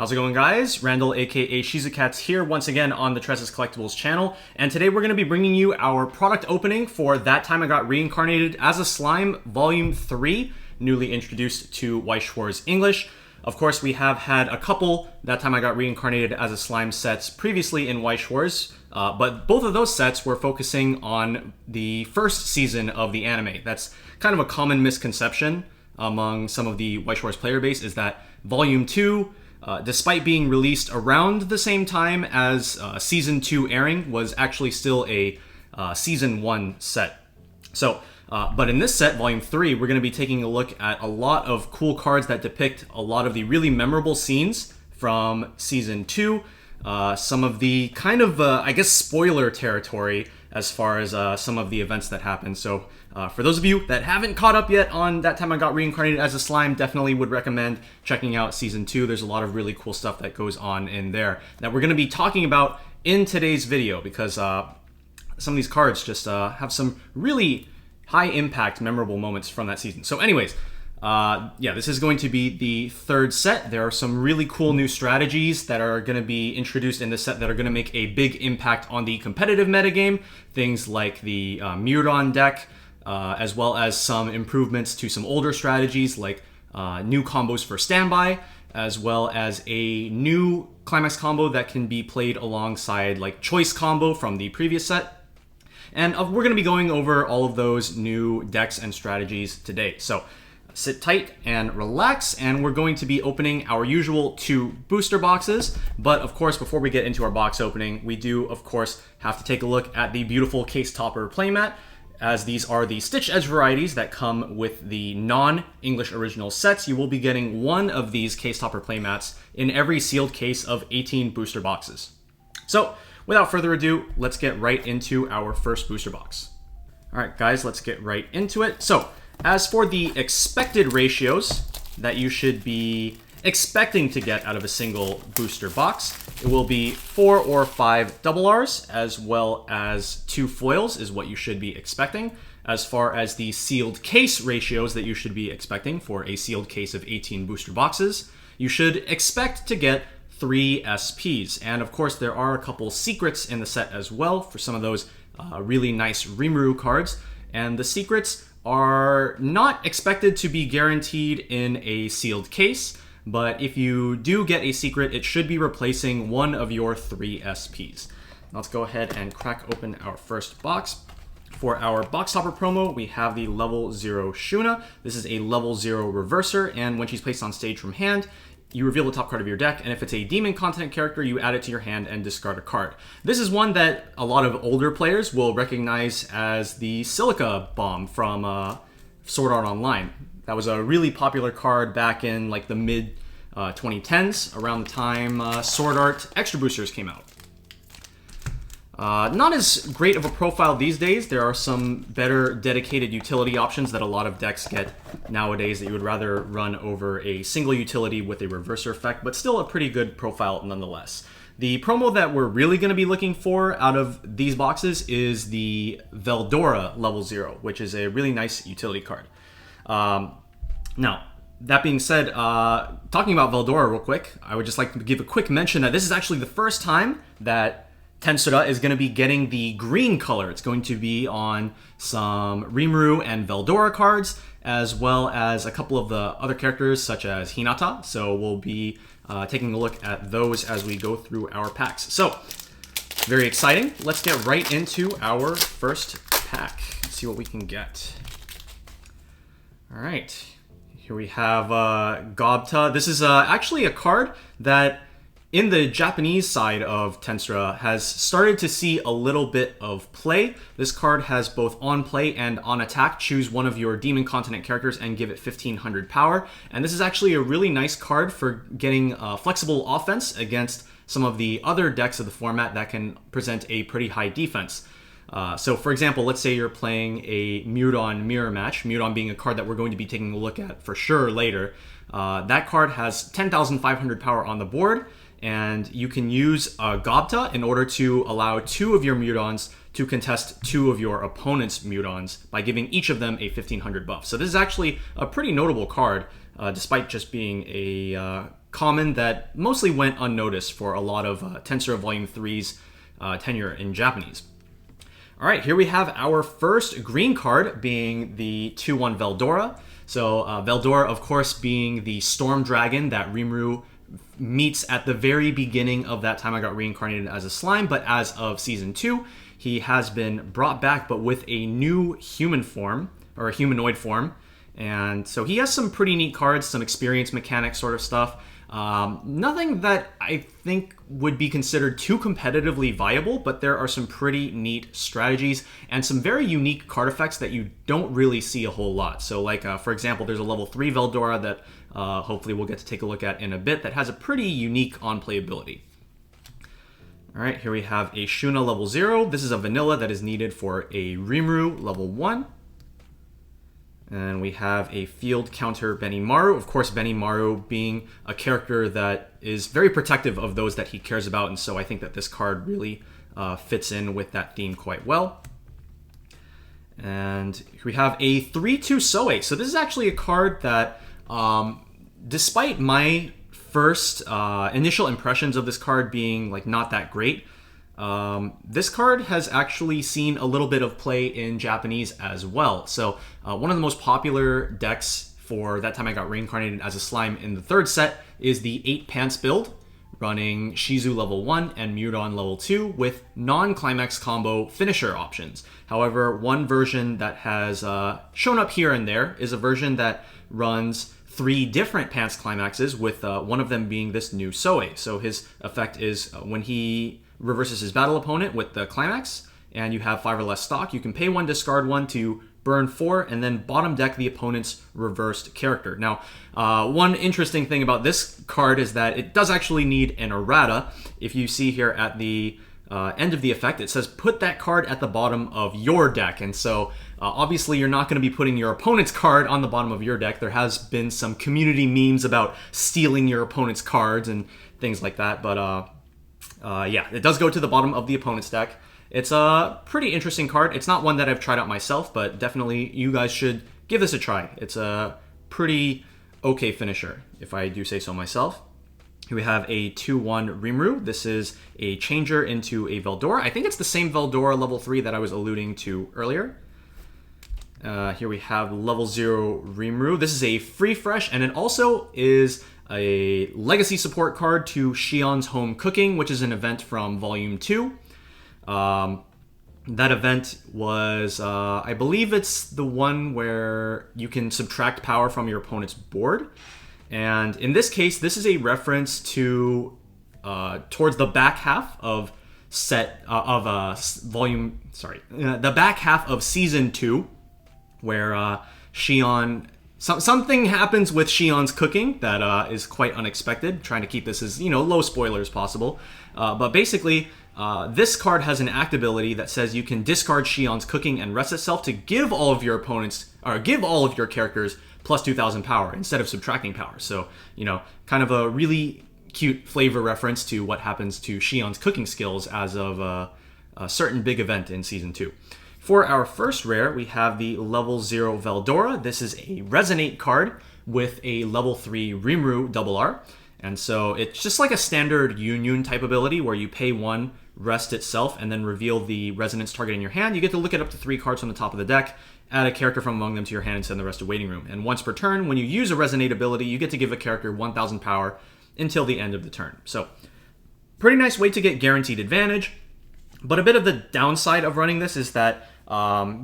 How's it going, guys? Randall, aka Shizukats here once again on the Tressa's Collectibles channel, and today we're going to be bringing you our product opening for That Time I Got Reincarnated as a Slime Volume 3, newly introduced to Weiss Schwarz English. Of course, we have had a couple That Time I Got Reincarnated as a Slime sets previously in Weiss Schwarz, but both of those sets were focusing on the first season of the anime. That's kind of a common misconception among some of the Weiss Schwarz player base, is that Volume 2, despite being released around the same time as Season 2 airing, was actually still a Season 1 set. So, but in this set, Volume 3, we're going to be taking a look at a lot of cool cards that depict a lot of the really memorable scenes from Season 2, some of the kind of, I guess, spoiler territory as far as some of the events that happened. So for those of you that haven't caught up yet on That Time I Got Reincarnated as a Slime, definitely would recommend checking out Season 2. There's a lot of really cool stuff that goes on in there that we're going to be talking about in today's video, because some of these cards just have some really high impact, memorable moments from that season. So anyways, yeah, this is going to be the third set. There are some really cool new strategies that are going to be introduced in this set that are going to make a big impact on the competitive metagame. Things like the Mjurran deck, as well as some improvements to some older strategies like new combos for standby, as well as a new climax combo that can be played alongside like choice combo from the previous set. And we're going to be going over all of those new decks and strategies today. So sit tight and relax, and we're going to be opening our usual 2 booster boxes. But of course, before we get into our box opening, we do of course have to take a look at the beautiful case topper playmat, as these are the Stitch Edge varieties that come with the non-English original sets. You will be getting one of these case topper playmats in every sealed case of 18 booster boxes. So without further ado, let's get right into our first booster box. All right, guys, let's get right into it. So as for the expected ratios that you should be expecting to get out of a single booster box, it will be 4 or 5 double Rs, as well as 2 foils is what you should be expecting. As far as the sealed case ratios that you should be expecting for a sealed case of 18 booster boxes, you should expect to get 3 SPs. And of course, there are a couple secrets in the set as well for some of those really nice Rimuru cards. And the secrets are not expected to be guaranteed in a sealed case, but if you do get a secret, it should be replacing one of your 3 SPs. Let's go ahead and crack open our first box. For our box topper promo, we have the level 0 Shuna. This is a level 0 reverser, and when she's placed on stage from hand, you reveal the top card of your deck, and if it's a demon continent character, you add it to your hand and discard a card. This is one that a lot of older players will recognize as the Silica Bomb from Sword Art Online. That was a really popular card back in like the mid 2010s, around the time Sword Art Extra Boosters came out. Not as great of a profile these days. There are some better dedicated utility options that a lot of decks get nowadays that you would rather run over a single utility with a reverser effect, but still a pretty good profile nonetheless. The promo that we're really going to be looking for out of these boxes is the Veldora level 0, which is a really nice utility card. Now, that being said, talking about Veldora real quick, I would just like to give a quick mention that this is actually the first time that Tensura is going to be getting the green color. It's going to be on some Rimuru and Veldora cards, as well as a couple of the other characters such as Hinata. So we'll be taking a look at those as we go through our packs. So very exciting. Let's get right into our first pack. Let's see what we can get. All right, here we have Gobta. This is actually a card that in the Japanese side of Tensura has started to see a little bit of play. This card has both on play and on attack. Choose one of your Demon Continent characters and give it 1500 power. And this is actually a really nice card for getting flexible offense against some of the other decks of the format that can present a pretty high defense. So for example, let's say you're playing a Mjurran mirror match, Mjurran being a card that we're going to be taking a look at for sure later. That card has 10,500 power on the board, and you can use Gobta in order to allow 2 of your Mjurrans to contest 2 of your opponent's Mjurrans by giving each of them a 1500 buff. So this is actually a pretty notable card, despite just being a common that mostly went unnoticed for a lot of Tensura Volume 3's tenure in Japanese. All right, here we have our first green card being the 2/1 Veldora. So Veldora, of course, being the storm dragon that Rimuru meets at the very beginning of That Time I Got Reincarnated as a Slime, but as of Season 2, he has been brought back, but with a new human form, or a humanoid form. And so he has some pretty neat cards, some experience mechanic sort of stuff. Nothing that I think would be considered too competitively viable, but there are some pretty neat strategies and some very unique card effects that you don't really see a whole lot. So like, for example, there's a level 3 Veldora that hopefully we'll get to take a look at in a bit that has a pretty unique on-play ability. All right, here we have a Shuna level 0. This is a vanilla that is needed for a Rimuru level 1. And we have a field counter Benimaru. Of course, Benimaru being a character that is very protective of those that he cares about, and so I think that this card really fits in with that theme quite well. And we have a 3/2 Soe. So this is actually a card that, despite my first initial impressions of this card being like not that great, this card has actually seen a little bit of play in Japanese as well. So one of the most popular decks for That Time I Got Reincarnated as a Slime in the third set is the 8 Pants build, running Shizu level 1 and Mjurran level 2 with non-climax combo finisher options. However, one version that has shown up here and there is a version that runs 3 different Pants climaxes, with one of them being this new Soe. So his effect is when he reverses his battle opponent with the climax, and you have 5 or less stock, you can pay 1, discard 1 to burn 4, and then bottom deck the opponent's reversed character. Now, one interesting thing about this card is that it does actually need an errata. If you see here at the end of the effect, it says put that card at the bottom of your deck, and so obviously you're not going to be putting your opponent's card on the bottom of your deck. There has been some community memes about stealing your opponent's cards and things like that, but yeah, it does go to the bottom of the opponent's deck. It's a pretty interesting card. It's not one that I've tried out myself, but definitely you guys should give this a try. It's a pretty okay finisher, if I do say so myself. Here we have a 2/1 Rimuru. This is a changer into a Veldora. I think it's the same Veldora level 3 that I was alluding to earlier. Here we have level 0 Rimuru. This is a free fresh, and it also is a legacy support card to Shion's Home Cooking, which is an event from Volume 2. That event was, I believe it's the one where you can subtract power from your opponent's board. And in this case, this is a reference to towards the back half of the back half of Season 2, where Shion, something happens with Shion's cooking that is quite unexpected. Trying to keep this as, low spoiler as possible. But basically, this card has an act ability that says you can discard Shion's cooking and rest itself to give all of your opponents, or give all of your characters plus 2,000 power instead of subtracting power. So, kind of a really cute flavor reference to what happens to Shion's cooking skills as of a certain big event in Season 2. For our first rare, we have the level 0 Veldora. This is a Resonate card with a level 3 Rimuru RR. And so it's just like a standard Union type ability where you pay 1, rest itself, and then reveal the resonance target in your hand. You get to look at up to 3 cards from the top of the deck, add a character from among them to your hand, and send the rest to Waiting Room. And once per turn, when you use a Resonate ability, you get to give a character 1,000 power until the end of the turn. So, pretty nice way to get guaranteed advantage. But a bit of the downside of running this is that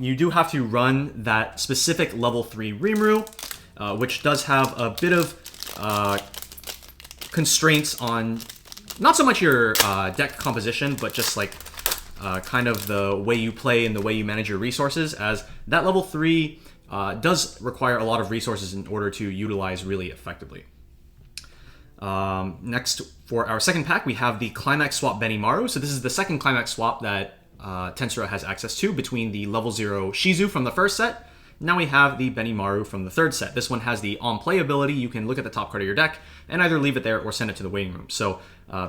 you do have to run that specific level 3 Rimuru, which does have a bit of constraints on not so much your deck composition, but just like kind of the way you play and the way you manage your resources, as that level 3 does require a lot of resources in order to utilize really effectively. Next, for our second pack, we have the Climax Swap Benimaru. So this is the second Climax Swap that Tensura has access to between the level 0 Shizu from the first set. Now we have the Benimaru from the third set. This one has the on-play ability. You can look at the top card of your deck and either leave it there or send it to the Waiting Room. So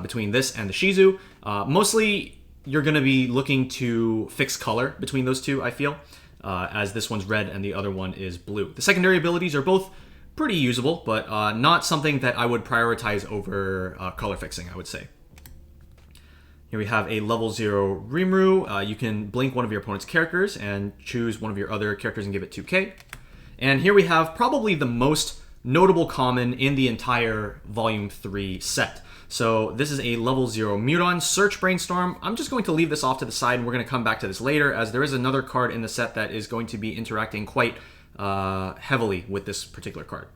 between this and the Shizu, mostly you're going to be looking to fix color between those two, I feel, as this one's red and the other one is blue. The secondary abilities are both pretty usable, but not something that I would prioritize over color fixing, I would say. Here we have a level 0 Rimuru. You can blink one of your opponent's characters and choose one of your other characters and give it 2k. And here we have probably the most notable common in the entire Volume 3 set. So this is a level 0 Mjurran Search Brainstorm. I'm just going to leave this off to the side, and we're going to come back to this later, as there is another card in the set that is going to be interacting quite heavily with this particular card.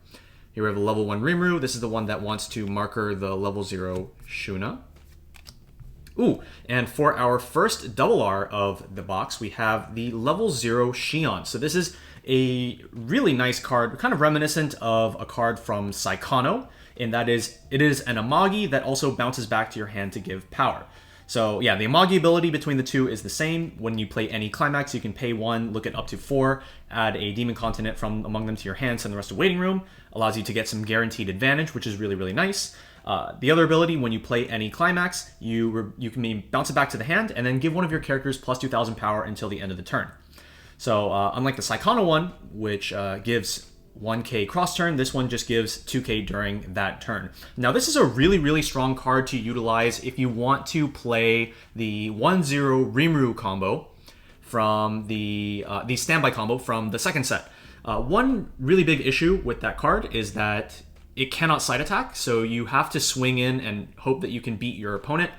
Here we have a level 1 Rimuru. This is the one that wants to marker the level 0 Shuna. Ooh, and for our first double R of the box, we have the level 0 Xion. So this is a really nice card, kind of reminiscent of a card from Saikano, and that is, it is an Amagi that also bounces back to your hand to give power. So yeah, the Amagi ability between the two is the same. When you play any climax, you can pay 1, look at up to 4, add a Demon Continent from among them to your hand, send the rest to Waiting Room. Allows you to get some guaranteed advantage, which is really, really nice. The other ability, when you play any climax, you can bounce it back to the hand and then give one of your characters plus 2,000 power until the end of the turn. So unlike the Saikano one, which gives 1k cross turn, this one just gives 2k during that turn. Now this is a really, really strong card to utilize if you want to play the 1-0 Rimuru combo from the standby combo from the second set. One really big issue with that card is that it cannot side attack, so you have to swing in and hope that you can beat your opponent.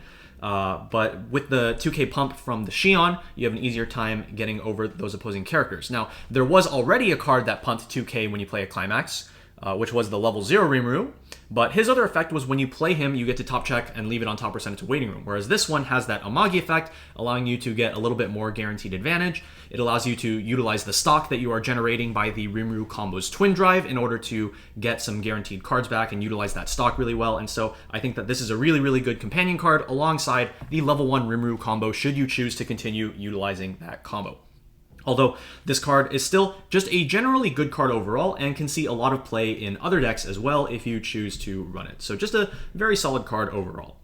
But with the 2k pump from the Xion, you have an easier time getting over those opposing characters. Now, there was already a card that pumped 2k when you play a climax, which was the level 0 Rimuru, but his other effect was when you play him, you get to top check and leave it on top or send it to Waiting Room, whereas this one has that Amagi effect, allowing you to get a little bit more guaranteed advantage. It allows you to utilize the stock that you are generating by the Rimuru combo's Twin Drive in order to get some guaranteed cards back and utilize that stock really well, and so I think that this is a really, really good companion card alongside the level 1 Rimuru combo should you choose to continue utilizing that combo. Although this card is still just a generally good card overall and can see a lot of play in other decks as well if you choose to run it. So just a very solid card overall.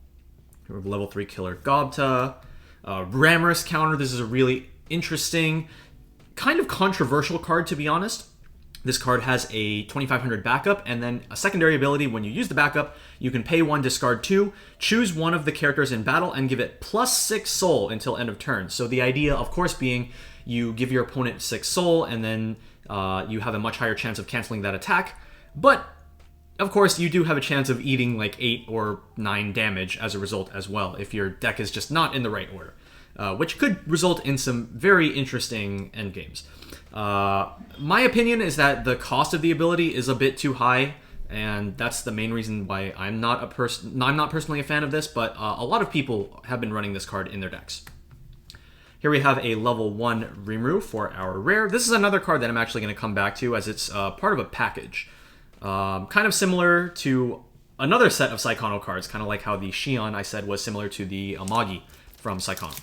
We have level 3 Killer Gobta, Ramorous counter. This is a really interesting, kind of controversial card, to be honest. This card has a 2500 backup and then a secondary ability. When you use the backup, you can pay 1, discard 2, choose one of the characters in battle and give it plus 6 soul until end of turn. So the idea, of course, being you give your opponent 6 soul and then you have a much higher chance of canceling that attack. But of course, you do have a chance of eating like 8 or 9 damage as a result as well if your deck is just not in the right order, which could result in some very interesting endgames. My opinion is that the cost of the ability is a bit too high, and that's the main reason why I'm not personally a fan of this, but a lot of people have been running this card in their decks. Here we have a level 1 Rimuru for our rare. This is another card that I'm actually going to come back to as it's part of a package. Kind of similar to another set of Saikano cards, kind of like how the Xion I said was similar to the Amagi from Saikano.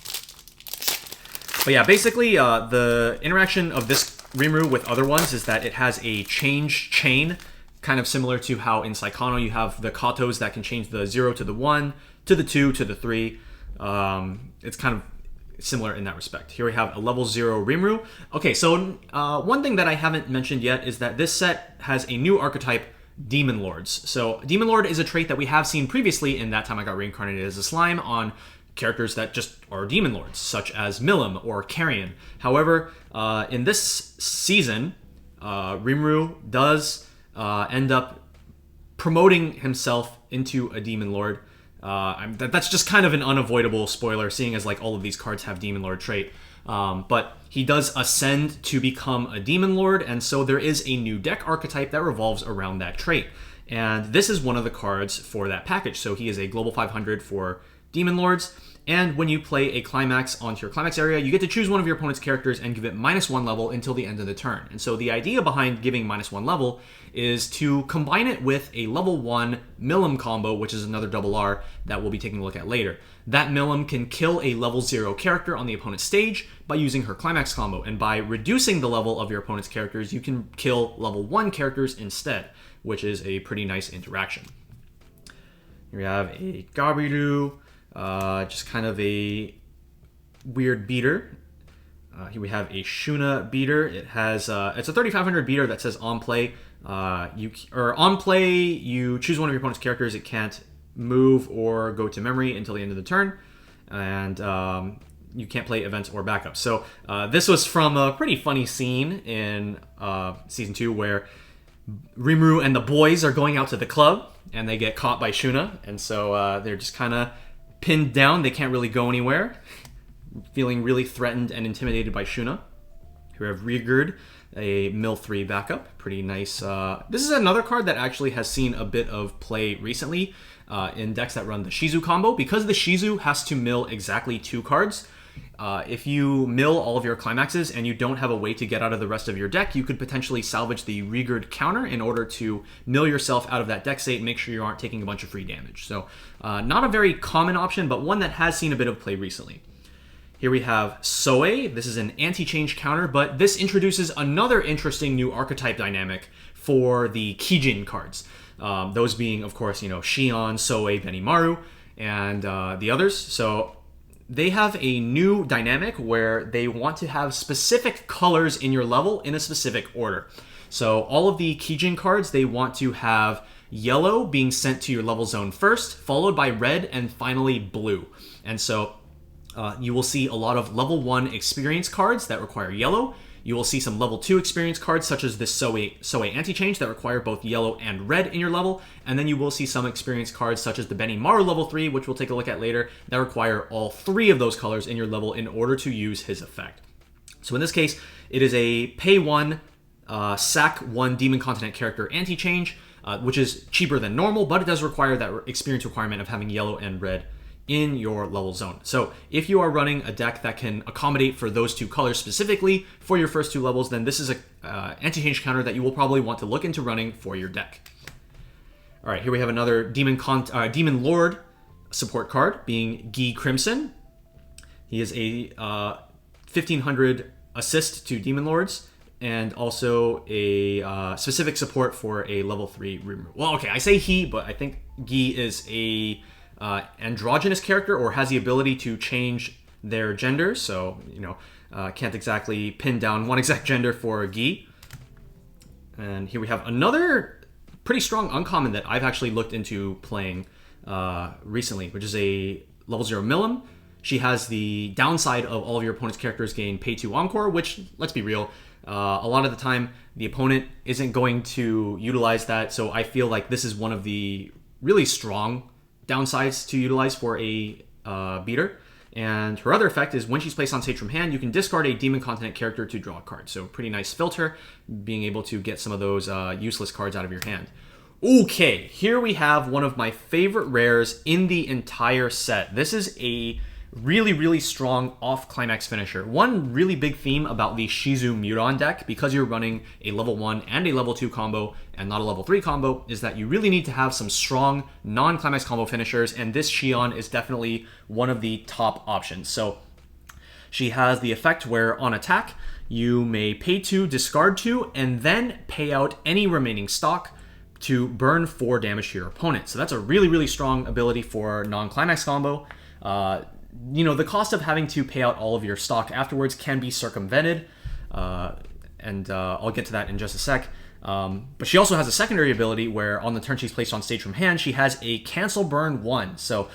But yeah, basically the interaction of this Rimuru with other ones is that it has a change chain, kind of similar to how in Saikano you have the Katos that can change the 0 to the 1, to the 2, to the 3. It's kind of similar in that respect. Here we have a level 0 Rimuru. Okay, so one thing that I haven't mentioned yet is that this set has a new archetype, Demon Lords. So Demon Lord is a trait that we have seen previously in That Time I Got Reincarnated as a Slime on characters that just are Demon Lords, such as Milim or Carrion. However, in this season, Rimuru does end up promoting himself into a Demon Lord. That's just kind of an unavoidable spoiler, seeing as like all of these cards have Demon Lord trait. But he does ascend to become a Demon Lord, and so there is a new deck archetype that revolves around that trait. And this is one of the cards for that package. So he is a Global 500 for Demon Lords, and when you play a climax onto your climax area, you get to choose one of your opponent's characters and give it -1 level until the end of the turn. And so the idea behind giving -1 level is to combine it with a level 1 Milim combo, which is another double R that we'll be taking a look at later. That Milim can kill a level 0 character on the opponent's stage by using her climax combo, and by reducing the level of your opponent's characters, you can kill level 1 characters instead, which is a pretty nice interaction. Here we have a Gabiru, just kind of a weird beater. Here we have a Shuna beater. It has it's a 3500 beater that says on play. or on play, you choose one of your opponent's characters. It can't move or go to memory until the end of the turn, and you can't play events or backups. So this was from a pretty funny scene in Season 2 where Rimuru and the boys are going out to the club, and they get caught by Shuna, and so they're just kind of pinned down. They can't really go anywhere, feeling really threatened and intimidated by Shuna, who have Rigurd, a mill 3 backup. Pretty nice. This is another card that actually has seen a bit of play recently in decks that run the Shizu combo. Because the Shizu has to mill exactly 2 cards, if you mill all of your climaxes and you don't have a way to get out of the rest of your deck, you could potentially salvage the Rigurd counter in order to mill yourself out of that deck state and make sure you aren't taking a bunch of free damage. So not a very common option, but one that has seen a bit of play recently. Here we have Soe. This is an anti-change counter, but this introduces another interesting new archetype dynamic for the Kijin cards. Those being, of course, Shion, Soe, Benimaru, and the others. So they have a new dynamic where they want to have specific colors in your level in a specific order. So all of the Kijin cards, they want to have yellow being sent to your level zone first, followed by red, and finally blue. And so you will see a lot of level 1 experience cards that require yellow. You will see some level 2 experience cards such as this Soe Anti-Change that require both yellow and red in your level. And then you will see some experience cards such as the Benimaru level 3, which we'll take a look at later, that require all 3 of those colors in your level in order to use his effect. So in this case, it is a pay 1, sack 1 Demon Continent character Anti-Change, which is cheaper than normal, but it does require that experience requirement of having yellow and red in your level zone. So if you are running a deck that can accommodate for those 2 colors specifically for your first 2 levels, then this is a anti-change counter that you will probably want to look into running for your deck. All right, here we have another Demon Lord support card, being Guy Crimson. He is a 1500 assist to Demon Lords, and also a specific support for a level 3 Rimuru. Well, okay, I say he, but I think Guy is a androgynous character, or has the ability to change their gender, so can't exactly pin down one exact gender for Guy. And here we have another pretty strong uncommon that I've actually looked into playing recently, which is a level 0 Milim. She has the downside of all of your opponent's characters gain pay 2 Encore, which, let's be real, a lot of the time the opponent isn't going to utilize that, so I feel like this is one of the really strong downsides to utilize for a beater. And her other effect is when she's placed on stage from hand, you can discard a Demon Continent character to draw a card. So pretty nice filter, being able to get some of those useless cards out of your hand. Okay, here we have one of my favorite rares in the entire set. This is a really, really strong off-climax finisher. One really big theme about the Shizu Mjurran deck, because you're running a level 1 and a level 2 combo and not a level 3 combo, is that you really need to have some strong non-climax combo finishers, and this Shion is definitely one of the top options. So she has the effect where on attack, you may pay 2, discard 2, and then pay out any remaining stock to burn 4 damage to your opponent. So that's a really, really strong ability for non-climax combo. The cost of having to pay out all of your stock afterwards can be circumvented, and I'll get to that in just a sec. But she also has a secondary ability where on the turn she's placed on stage from hand, she has a cancel burn 1. So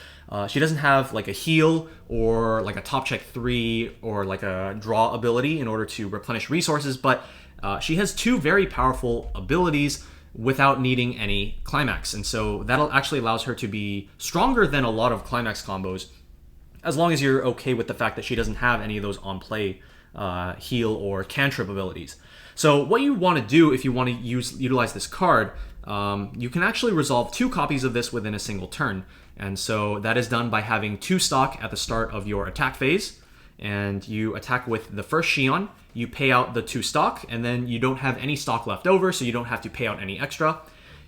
she doesn't have like a heal or like a top check 3 or like a draw ability in order to replenish resources, but she has 2 very powerful abilities without needing any climax. And so that actually allows her to be stronger than a lot of climax combos, as long as you're okay with the fact that she doesn't have any of those on-play heal or cantrip abilities. So what you want to do if you want to utilize this card, you can actually resolve 2 copies of this within a single turn. And so that is done by having 2 stock at the start of your attack phase, and you attack with the first Shion, you pay out the 2 stock, and then you don't have any stock left over, so you don't have to pay out any extra.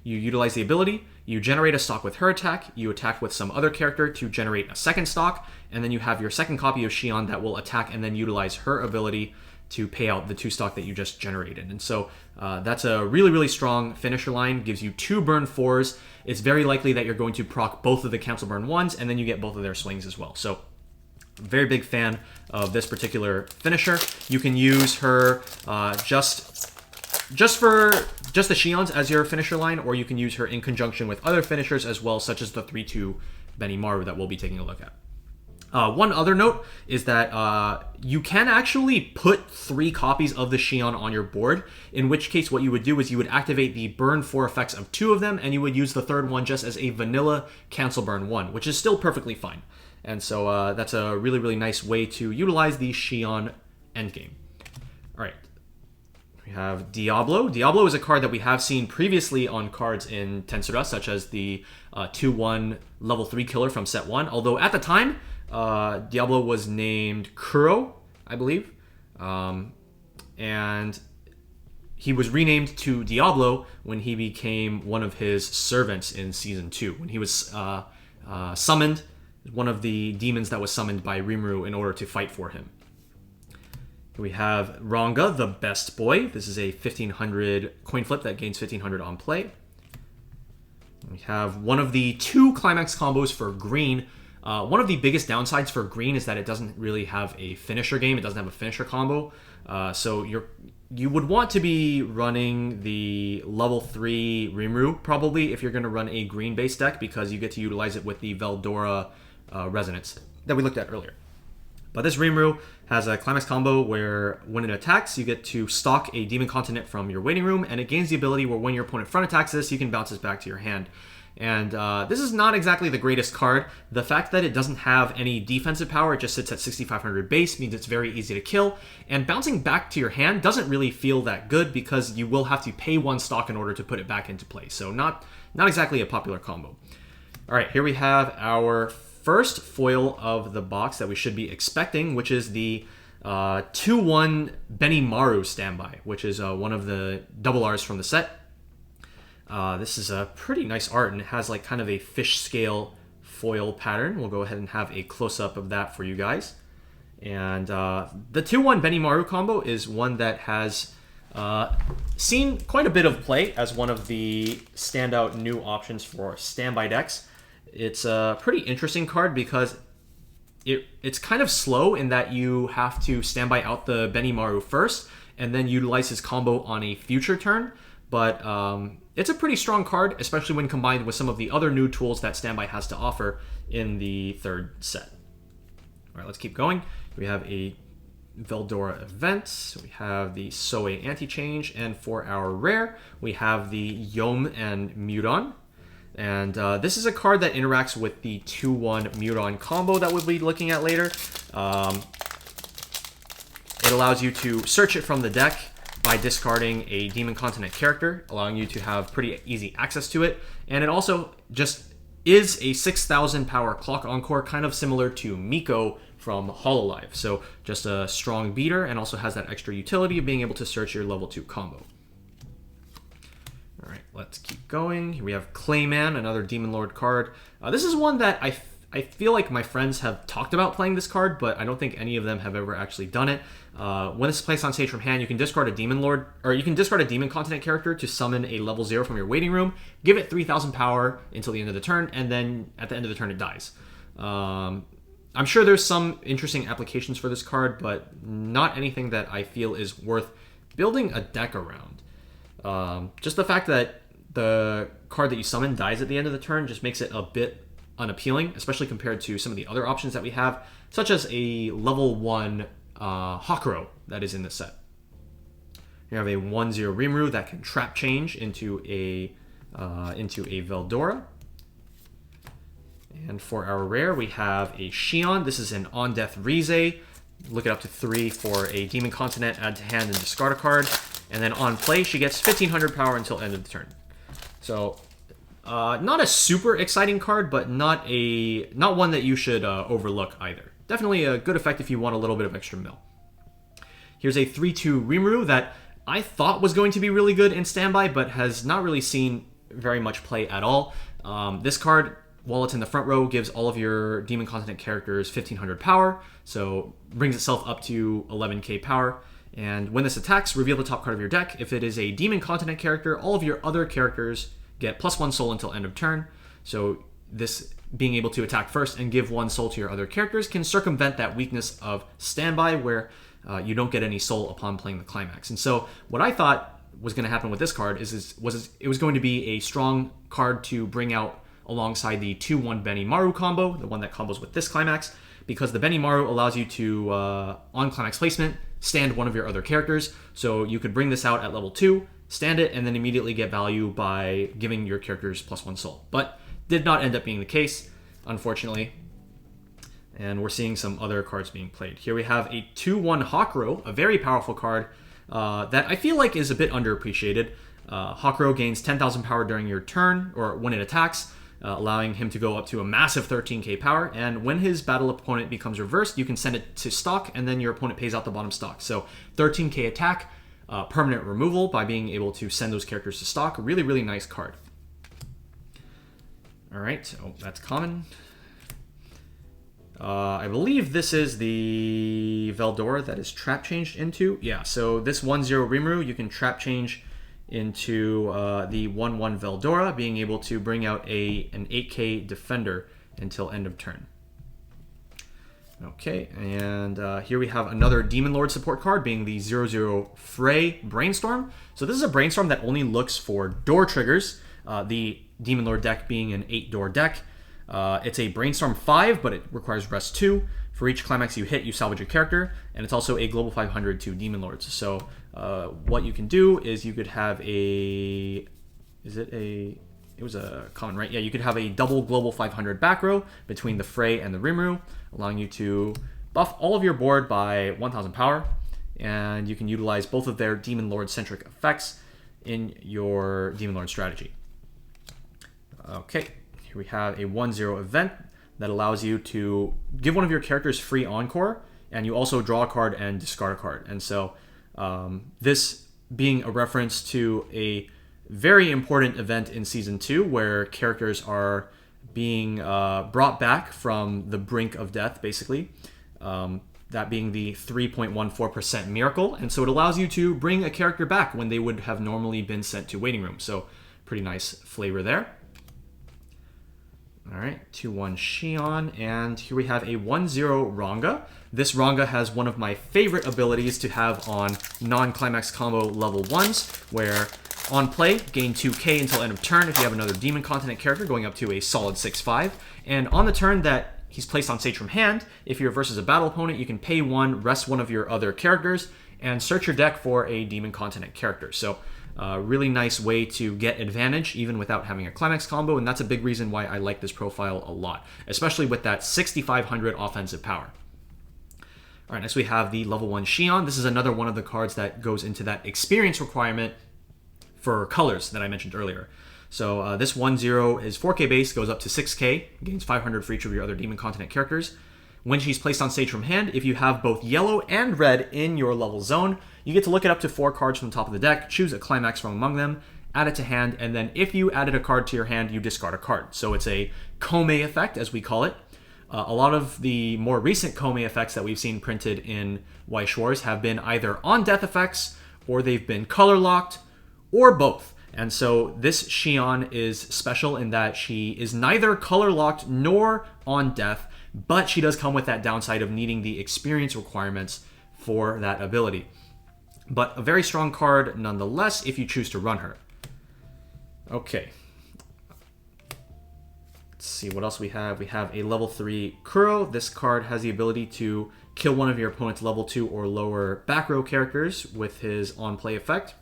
You utilize the ability, you generate a stock with her attack, you attack with some other character to generate a second stock, and then you have your second copy of Shion that will attack and then utilize her ability to pay out the 2 stock that you just generated. And so that's a really, really strong finisher line, gives you 2 burn 4s. It's very likely that you're going to proc both of the cancel burn 1s, and then you get both of their swings as well. So very big fan of this particular finisher. You can use her just just the Shions as your finisher line, or you can use her in conjunction with other finishers as well, such as the 3/2 Benimaru that we'll be taking a look at. One other note is that you can actually put 3 copies of the Shion on your board, in which case what you would do is you would activate the burn 4 effects of 2 of them, and you would use the third one just as a vanilla cancel burn 1, which is still perfectly fine. And so that's a really, really nice way to utilize the Shion endgame. All right. We have Diablo. Diablo is a card that we have seen previously on cards in Tensura, such as the 2/1 level 3 killer from set 1, although at the time, Diablo was named Kuro, I believe, and he was renamed to Diablo when he became one of his servants in Season 2, when he was summoned, one of the demons that was summoned by Rimuru in order to fight for him. We have Ranga, the Best Boy. This is a 1500 coin flip that gains 1500 on play. We have one of the 2 climax combos for green. One of the biggest downsides for green is that it doesn't really have a finisher game. It doesn't have a finisher combo. So you would want to be running the level 3 Rimuru probably if you're going to run a green base deck, because you get to utilize it with the Veldora resonance that we looked at earlier. But this Rimuru has a climax combo where when it attacks, you get to stock a Demon Continent from your waiting room, and it gains the ability where when your opponent front attacks this, you can bounce this back to your hand. And this is not exactly the greatest card. The fact that it doesn't have any defensive power, it just sits at 6500 base, means it's very easy to kill. And bouncing back to your hand doesn't really feel that good, because you will have to pay 1 stock in order to put it back into play. So not exactly a popular combo. All right, here we have our first foil of the box that we should be expecting, which is the 2/1 Benimaru standby, which is one of the double Rs from the set. This is a pretty nice art, and it has like kind of a fish scale foil pattern. We'll go ahead and have a close-up of that for you guys. And the 2/1 Benimaru combo is one that has seen quite a bit of play as one of the standout new options for standby decks. It's a pretty interesting card because it's kind of slow in that you have to standby out the Benimaru first and then utilize his combo on a future turn. But it's a pretty strong card, especially when combined with some of the other new tools that standby has to offer in the 3rd set. All right, let's keep going. We have a Veldora event. We have the Soe anti-change. And for our rare, we have the Yom and Mjurran. And this is a card that interacts with the 2/1 Mjurran combo that we'll be looking at later. It allows you to search it from the deck by discarding a Demon Continent character, allowing you to have pretty easy access to it. And it also just is a 6000 power Clock Encore, kind of similar to Miko from Hololive. So just a strong beater, and also has that extra utility of being able to search your level 2 combo. All right, let's keep going. Here we have Clayman, another Demon Lord card. This is one that I feel like my friends have talked about playing this card, but I don't think any of them have ever actually done it. When it's placed on stage from hand, you can discard a Demon Lord, or you can discard a Demon Continent character to summon a level 0 from your waiting room, give it 3000 power until the end of the turn, and then at the end of the turn it dies. I'm sure there's some interesting applications for this card, but not anything that I feel is worth building a deck around. Just the fact that the card that you summon dies at the end of the turn just makes it a bit unappealing, especially compared to some of the other options that we have, such as a level 1 Hakuro that is in this set. You have a 1/0 Rimuru that can trap change into a Veldora. And for our rare, we have a Shion. This is an On Death Rize. Look it up to 3 for a Demon Continent, add to hand, and discard a card. And then on play, she gets 1500 power until end of the turn. So, not a super exciting card, but not one that you should overlook either. Definitely a good effect if you want a little bit of extra mill. Here's a 3/2 Rimuru that I thought was going to be really good in standby, but has not really seen very much play at all. This card, while it's in the front row, gives all of your Demon Continent characters 1500 power, so brings itself up to 11k power. And when this attacks, reveal the top card of your deck. If it is a Demon Continent character, all of your other characters get +1 soul until end of turn. So this being able to attack first and give 1 soul to your other characters can circumvent that weakness of standby where you don't get any soul upon playing the climax. And so what I thought was going to happen with this card it was going to be a strong card to bring out alongside the 2-1 Benimaru combo, the one that combos with this climax, because the Benimaru allows you to, on climax placement, stand one of your other characters. So you could bring this out at level 2, stand it, and then immediately get value by giving your characters +1 soul. But did not end up being the case, unfortunately. And we're seeing some other cards being played. Here we have a 2-1 Hawkrow, a very powerful card that I feel like is a bit underappreciated. Hawkrow gains 10,000 power during your turn, or when it attacks, allowing him to go up to a massive 13k power. And when his battle opponent becomes reversed, you can send it to stock, and then your opponent pays out the bottom stock. So 13k attack, permanent removal by being able to send those characters to stock. Really, really nice card. All right, oh, that's common. I believe this is the Veldora that is trap changed into. Yeah, so this 1-0 Rimuru, you can trap change into the 1-1 Veldora, being able to bring out an 8k defender until end of turn. Okay, and here we have another Demon Lord support card, being the 0-0 Frey Brainstorm. So this is a Brainstorm that only looks for door triggers, the Demon Lord deck being an 8-door deck. It's a Brainstorm 5, but it requires Rest 2. For each climax you hit, you salvage a character, and it's also a Global 500 to Demon Lords. So what you can do is you could have a... It was a common, right? Yeah, you could have a double Global 500 back row between the Frey and the Rimuru, allowing you to buff all of your board by 1,000 power, and you can utilize both of their Demon Lord-centric effects in your Demon Lord strategy. Okay, here we have a 1-0 event that allows you to give one of your characters free Encore, and you also draw a card and discard a card. And so this being a reference to a very important event in Season 2 where characters are being brought back from the brink of death, basically. That being the 3.14% miracle. And so it allows you to bring a character back when they would have normally been sent to waiting room. So pretty nice flavor there. All right, 2-1 Shion, and here we have a 1-0 Ranga. This Ranga has one of my favorite abilities to have on non-climax combo level 1s, where on play, gain 2k until end of turn if you have another Demon Continent character going up to a solid 6-5. And on the turn that he's placed on stage from hand, if you're versus a battle opponent, you can pay 1, rest one of your other characters, and search your deck for a Demon Continent character. So really nice way to get advantage even without having a climax combo, and that's a big reason why I like this profile a lot, especially with that 6,500 offensive power. All right, next we have the level 1 Shion. This is another one of the cards that goes into that experience requirement for colors that I mentioned earlier. So this 1-0 is 4k base, goes up to 6k, gains 500 for each of your other Demon Continent characters. When she's placed on stage from hand, if you have both yellow and red in your level zone, you get to look it up to 4 cards from the top of the deck, choose a climax from among them, add it to hand, and then if you added a card to your hand, you discard a card. So it's a Kome effect, as we call it. A lot of the more recent Kome effects that we've seen printed in Weiss Schwarz have been either on death effects, or they've been color locked, or both. And so this Shion is special in that she is neither color locked nor on death, but she does come with that downside of needing the experience requirements for that ability. But a very strong card nonetheless if you choose to run her. Okay. Let's see what else we have. We have a level 3 Kuro. This card has the ability to kill one of your opponent's level 2 or lower back row characters with his on-play effect.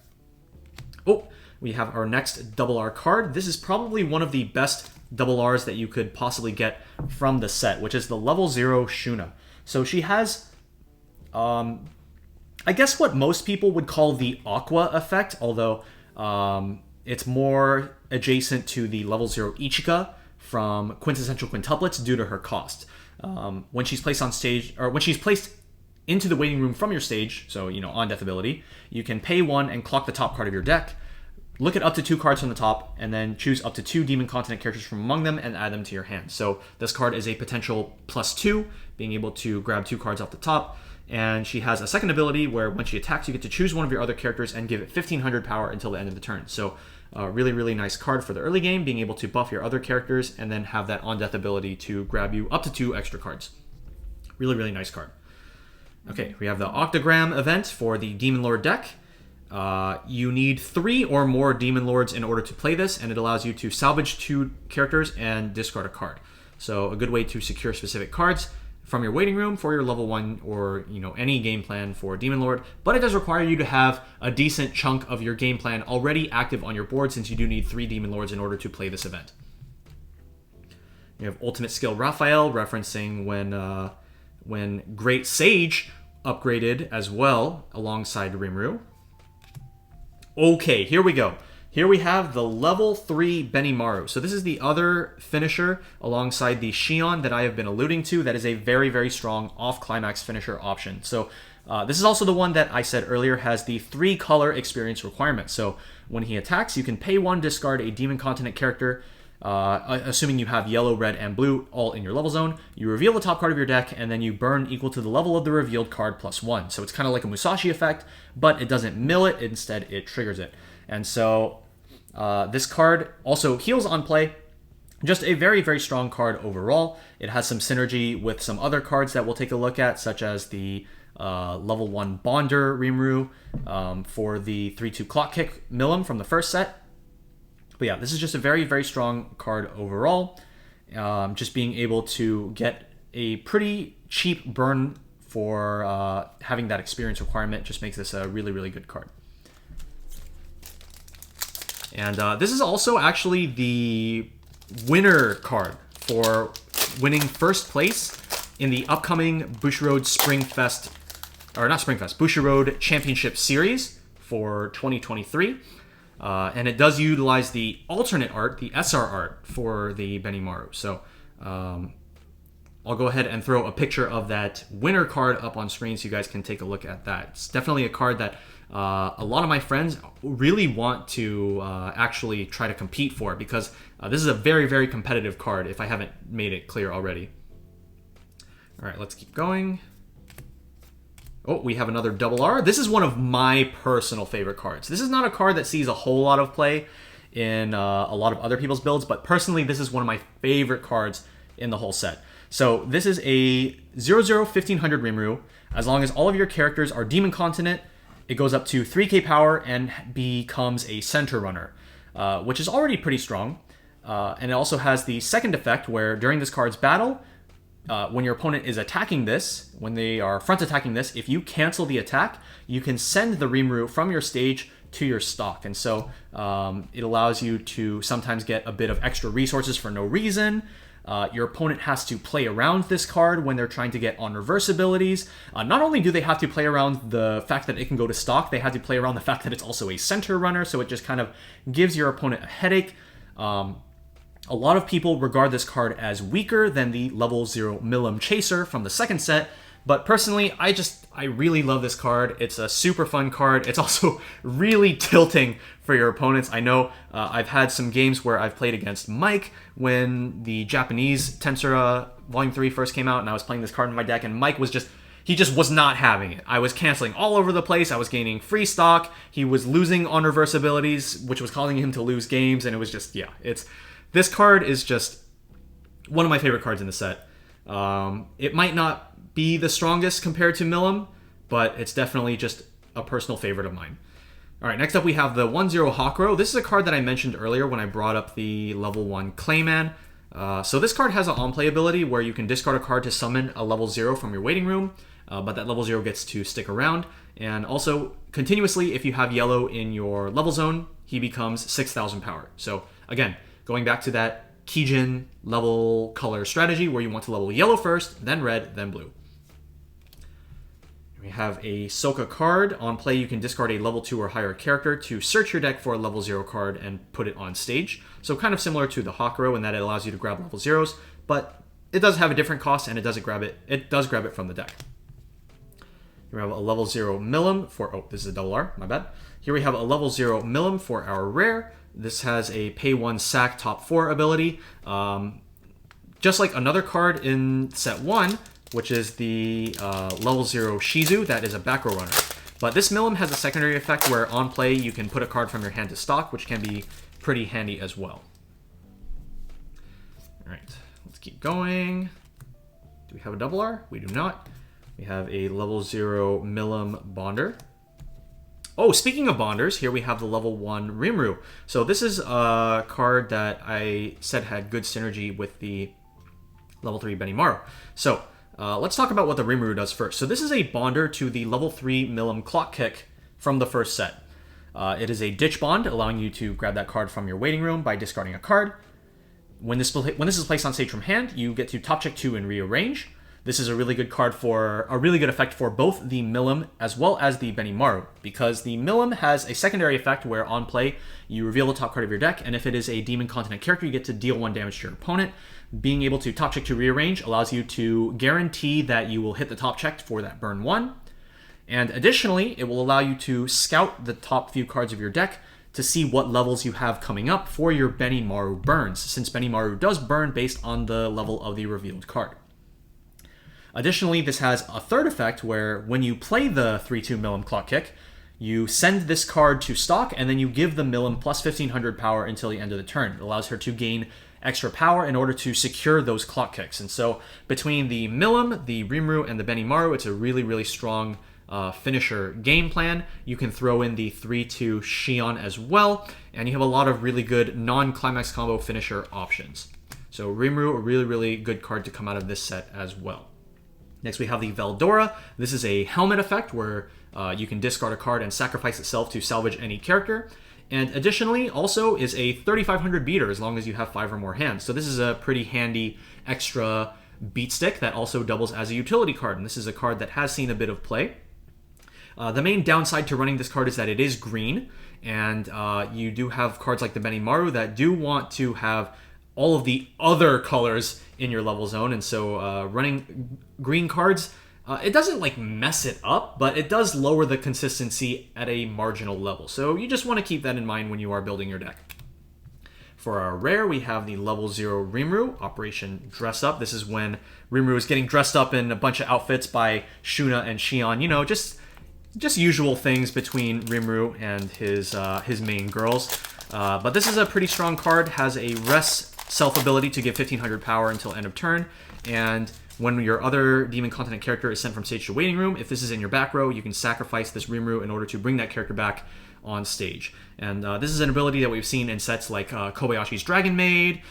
Oh, we have our next double R card. This is probably one of the best double Rs that you could possibly get from the set, which is the level 0 Shuna. So she has, I guess what most people would call the Aqua effect, although it's more adjacent to the level 0 Ichika from Quintessential Quintuplets due to her cost. When she's placed on stage, or when she's placed into the waiting room from your stage, so, you know, on death ability, you can pay 1 and clock the top card of your deck, look at up to 2 cards from the top, and then choose up to 2 Demon Continent characters from among them and add them to your hand. So this card is a potential +2, being able to grab 2 cards off the top. And she has a second ability where when she attacks, you get to choose one of your other characters and give it 1,500 power until the end of the turn. So really, really nice card for the early game, being able to buff your other characters and then have that on-death ability to grab you up to 2 extra cards. Really, really nice card. Okay, we have the Octagram event for the Demon Lord deck. You need 3 or more Demon Lords in order to play this, and it allows you to salvage 2 characters and discard a card. So a good way to secure specific cards from your waiting room for your level 1 or any game plan for Demon Lord, but it does require you to have a decent chunk of your game plan already active on your board, since you do need 3 Demon Lords in order to play this event. You have Ultimate Skill Raphael, referencing when Great Sage upgraded as well alongside Rimuru. Okay, here we go. Here we have the level 3 Benimaru. So this is the other finisher alongside the Shion that I have been alluding to. That is a very, very strong off-climax finisher option. So this is also the one that I said earlier has the 3-color experience requirement. So when he attacks, you can pay 1, discard a Demon Continent character, assuming you have yellow, red, and blue all in your level zone. You reveal the top card of your deck, and then you burn equal to the level of the revealed card plus 1. So it's kind of like a Musashi effect, but it doesn't mill it. Instead, it triggers it. And so this card also heals on play. Just a very, very strong card overall. It has some synergy with some other cards that we'll take a look at, such as the level 1 Bonder Rimuru for the 3/2 Clock Kick Millum from the first set. But yeah, this is just a very, very strong card overall. Just being able to get a pretty cheap burn for having that experience requirement just makes this a really, really good card. And this is also actually the winner card for winning first place in the upcoming Bushiroad Springfest, or not Springfest, Bushiroad Championship Series for 2023. And it does utilize the alternate art, the SR art, for the Benimaru. So I'll go ahead and throw a picture of that winner card up on screen so you guys can take a look at that. It's definitely a card that a lot of my friends really want to actually try to compete for, because this is a very, very competitive card, if I haven't made it clear already. All right, let's keep going. Oh, we have another double R. This is one of my personal favorite cards. This is not a card that sees a whole lot of play in a lot of other people's builds, but personally, this is one of my favorite cards in the whole set. So this is a 0/0 1500 Rimuru. As long as all of your characters are Demon Continent, it goes up to 3k power and becomes a center runner, which is already pretty strong. And it also has the second effect where during this card's battle, when your opponent is attacking this, when they are front attacking this, if you cancel the attack, you can send the Rimuru from your stage to your stock. And so it allows you to sometimes get a bit of extra resources for no reason. Your opponent has to play around this card when they're trying to get on reverse abilities. Not only do they have to play around the fact that it can go to stock, they have to play around the fact that it's also a center runner, so it just kind of gives your opponent a headache. A lot of people regard this card as weaker than the level 0 Millum Chaser from the second set, but personally, I really love this card. It's a super fun card. It's also really tilting for your opponents. I know I've had some games where I've played against Mike when the Japanese Tensura Volume 3 first came out, and I was playing this card in my deck, and Mike was he just was not having it. I was canceling all over the place. I was gaining free stock. He was losing on reverse abilities, which was causing him to lose games, and it was just, yeah, this card is just one of my favorite cards in the set. It might not be the strongest compared to Millum, but it's definitely just a personal favorite of mine. All right, next up we have the 1/0 Hawkrow. This is a card that I mentioned earlier when I brought up the level 1 Clayman. So this card has an on-play ability where you can discard a card to summon a level 0 from your waiting room, but that level 0 gets to stick around. And also, continuously, if you have yellow in your level zone, he becomes 6,000 power. So again, going back to that Kijin level color strategy where you want to level yellow first, then red, then blue. We have a Soka card. On play, you can discard a level 2 or higher character to search your deck for a level 0 card and put it on stage. So kind of similar to the Hawkrow in that it allows you to grab level 0s, but it does have a different cost and it does grab it from the deck. Here we have a level 0 Millum for, oh, this is a double R, my bad. Here we have a level 0 Millum for our rare. This has a pay 1 sack top 4 ability. Just like another card in set 1, which is the level 0 Shizu, that is a back row runner. But this Millum has a secondary effect where on play you can put a card from your hand to stock, which can be pretty handy as well. All right, let's keep going. Do we have a double R? We do not. We have a level 0 Millum Bonder. Oh, speaking of bonders, here we have the level 1 Rimuru. So this is a card that I said had good synergy with the level 3 Benimaru. So let's talk about what the Rimuru does first. So this is a bonder to the level 3 Milim Clock Kick from the first set. It is a ditch bond, allowing you to grab that card from your waiting room by discarding a card. When this is placed on stage from hand, you get to top check 2 and rearrange. This is a really good card for a really good effect for both the Milim as well as the Benimaru, because the Milim has a secondary effect where on play you reveal the top card of your deck, and if it is a Demon Continent character, you get to deal 1 damage to your opponent. Being able to top check to rearrange allows you to guarantee that you will hit the top check for that burn 1. And additionally, it will allow you to scout the top few cards of your deck to see what levels you have coming up for your Benimaru burns, since Benimaru does burn based on the level of the revealed card. Additionally, this has a third effect where when you play the 3-2 Milim Clock Kick, you send this card to stock and then you give the Milim plus 1500 power until the end of the turn. It allows her to gain extra power in order to secure those clock kicks. And so between the Milim, the Rimuru, and the Benimaru, it's a really, really strong finisher game plan. You can throw in the 3-2 Shion as well, and you have a lot of really good non-climax combo finisher options. So Rimuru, a really, really good card to come out of this set as well. Next, we have the Veldora. This is a helmet effect where you can discard a card and sacrifice itself to salvage any character. And additionally, also is a 3500 beater as long as you have 5 or more hands. So this is a pretty handy extra beat stick that also doubles as a utility card. And this is a card that has seen a bit of play. The main downside to running this card is that it is green. And you do have cards like the Benimaru that do want to have all of the other colors in your level zone, and so running green cards, it doesn't like mess it up, but it does lower the consistency at a marginal level. So you just want to keep that in mind when you are building your deck. For our rare, we have the level 0 Rimuru, Operation Dress Up. This is when Rimuru is getting dressed up in a bunch of outfits by Shuna and Shion. You know, just usual things between Rimuru and his main girls. But this is a pretty strong card, has a rest self-ability to give 1500 power until end of turn, and when your other Demon Continent character is sent from stage to waiting room, if this is in your back row, you can sacrifice this Rimuru in order to bring that character back on stage. And this is an ability that we've seen in sets like Kobayashi's Dragon Maid.